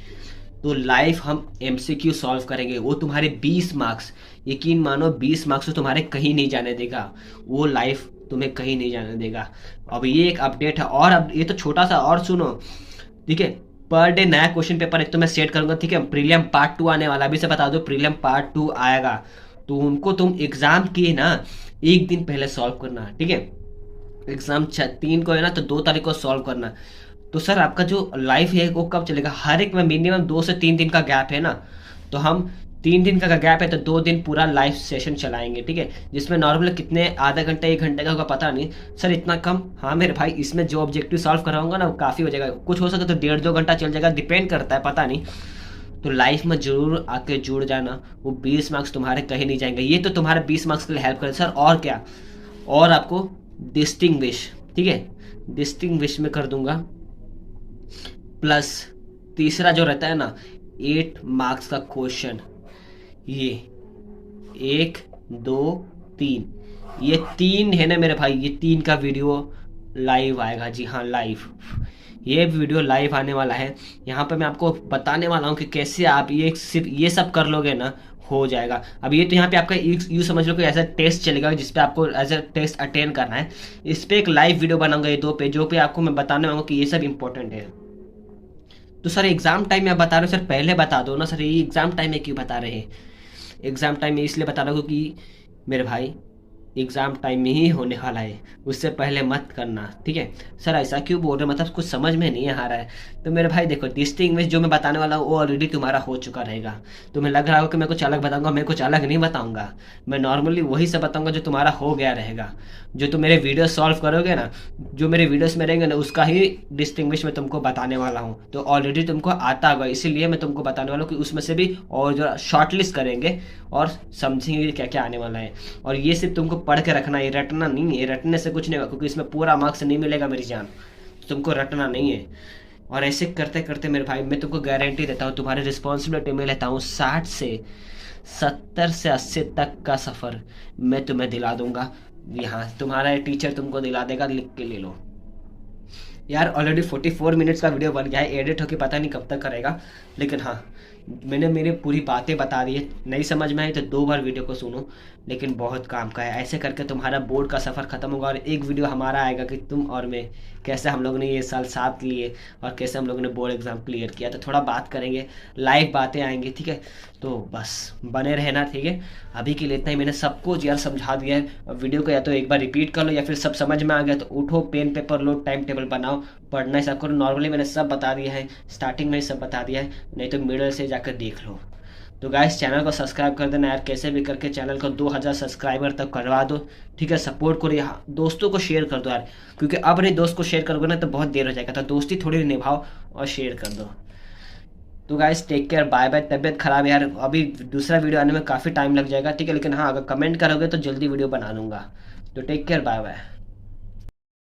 तो लाइव हम MCQ सॉल्व करेंगे, वो तुम्हारे 20 मार्क्स, यकीन मानो 20 मार्क्स तो तुम्हारे कहीं नहीं जाने देगा, वो लाइव तुम्हें कहीं नहीं जाने देगा। अब ये एक अपडेट है। और अब ये तो छोटा सा और सुनो, ठीक है, पर डे नया क्वेश्चन पेपर एक तो मैं सेट करूंगा, ठीक है। प्रीलियम पार्ट 2 आने वाला, अभी से बता दो प्रीलियम पार्ट 2 आएगा, तो उनको तुम एग्जाम किए ना एक दिन पहले सॉल्व करना, ठीक है। एग्जाम 3 को है ना, तो 2 तारीख को सॉल्व करना। तो सर आपका जो लाइफ है वो कब चलेगा? हर एक में मिनिमम 2 से 3 दिन का गैप है ना, तो हम 3 दिन का गैप है तो 2 दिन पूरा लाइव सेशन चलाएंगे, ठीक है। जिसमें नॉर्मल कितने, आधा घंटा 1 घंटे का होगा पता नहीं सर, इतना कम। हाँ मेरे भाई, इसमें जो ऑब्जेक्टिव सॉल्व कराऊंगा ना वो काफ़ी हो जाएगा, कुछ हो सके तो 1.5-2 घंटा चल जाएगा, डिपेंड करता है, पता नहीं। तो लाइफ में जरूर आके जुड़ जाना, वो 20 मार्क्स तुम्हारे कहीं नहीं जाएंगे। ये तो तुम्हारे 20 मार्क्स के लिए हेल्प करे सर, और क्या, और आपको डिस्टिंग्विश, ठीक है, डिस्टिंग्विश में कर दूंगा। प्लस तीसरा जो रहता है ना 8 मार्क्स का क्वेश्चन, ये 1 2 3, ये 3 है ना मेरे भाई, ये 3 का वीडियो लाइव आएगा। जी हाँ लाइव, ये वीडियो लाइव आने वाला है। यहाँ पे मैं आपको बताने वाला हूँ कि कैसे आप ये सिर्फ ये सब कर लोगे ना, हो जाएगा। अब ये तो यहाँ पे आपका यू समझ लो कि ऐसा टेस्ट चलेगा जिसपे आपको एज अ टेस्ट अटेंड करना है। इस पर एक लाइव वीडियो बनाऊंगा, ये 2 पेजों पे आपको मैं बताने वाला हूँ कि ये सब इंपॉर्टेंट है। तो सर एग्जाम टाइम में आप बता रहे हो, सर पहले बता दो ना सर, ये एग्जाम टाइम में क्यों बता रहे हैं? एग्जाम टाइम में इसलिए बता रहा हूँ क्योंकि मेरे भाई एग्ज़ाम टाइम में ही होने वाला है, उससे पहले मत करना, ठीक है। सर ऐसा क्यों बोल रहे हो, मतलब कुछ समझ में नहीं आ रहा है। तो मेरे भाई देखो, डिस्टिंग्विश जो मैं बताने वाला हूँ वो ऑलरेडी तुम्हारा हो चुका रहेगा। तुम्हें लग रहा हो कि मैं कुछ अलग बताऊंगा, मैं कुछ अलग नहीं बताऊंगा। मैं नॉर्मली वही सब बताऊंगा जो तुम्हारा हो गया रहेगा। जो तुम मेरे वीडियो सॉल्व करोगे ना, जो मेरे वीडियोस में रहेंगे ना, उसका ही डिस्टिंग्विश मैं तुमको बताने वाला हूँ। तो ऑलरेडी तुमको आता होगा, इसीलिए मैं तुमको बताने वाला हूँ कि उसमें से भी और जो शॉर्ट लिस्ट करेंगे और समझेंगे क्या क्या आने वाला है। और ये सिर्फ तुमको पढ़ के रखना है, रटना नहीं है। रटने से कुछ नहीं होगा, क्योंकि इसमें पूरा मार्क्स नहीं मिलेगा मेरी जान। तो तुमको रटना नहीं है। और ऐसे करते करते मेरे भाई, मैं तुमको गारंटी देता हूँ, तुम्हारी रिस्पॉन्सिबिलिटी में लेता हूँ, 60 से 70 से 80 तक का सफ़र मैं तुम्हें दिला दूंगा। यहाँ तुम्हारा टीचर तुमको दिला देगा, लिख के ले लो। यार ऑलरेडी 44 मिनट्स का वीडियो बन गया है, एडिट होके पता नहीं कब तक करेगा। लेकिन हाँ, मैंने मेरी पूरी बातें बता दी है। नहीं समझ में आई तो 2 बार वीडियो को सुनो। लेकिन बहुत काम का है, ऐसे करके तुम्हारा बोर्ड का सफ़र ख़त्म होगा और एक वीडियो हमारा आएगा कि तुम और मैं कैसे हम लोग ने ये साल साथ लिए और कैसे हम लोगों ने बोर्ड एग्ज़ाम क्लियर किया। तो थोड़ा बात करेंगे, लाइव बातें आएंगी, ठीक है। तो बस बने रहना, ठीक है। अभी के लिए इतना ही, मैंने सबको यार समझा दिया है। वीडियो को या तो एक बार रिपीट कर लो, या फिर सब समझ में आ गया तो उठो, पेन पेपर लो, टाइम टेबल बनाओ, पढ़ना ही सब करो। नॉर्मली मैंने सब बता दिया है, स्टार्टिंग में ही सब बता दिया है, नहीं तो मिडल से जाकर देख लो। तो गाइस चैनल को सब्सक्राइब कर देना यार, कैसे भी करके चैनल को 2000 सब्सक्राइबर तक करवा दो, ठीक है। सपोर्ट करो, यहाँ दोस्तों को शेयर कर दो यार, क्योंकि अब नहीं दोस्त को शेयर करोगे ना तो बहुत देर हो जाएगा। तो दोस्ती थोड़ी निभाओ और शेयर कर दो। तो guys take care, bye bye. तबीयत खराब है यार, अभी दूसरा वीडियो आने में काफ़ी टाइम लग जाएगा, ठीक है। लेकिन हाँ, अगर कमेंट करोगे तो जल्दी वीडियो बना दूंगा। तो टेक केयर, बाय बाय।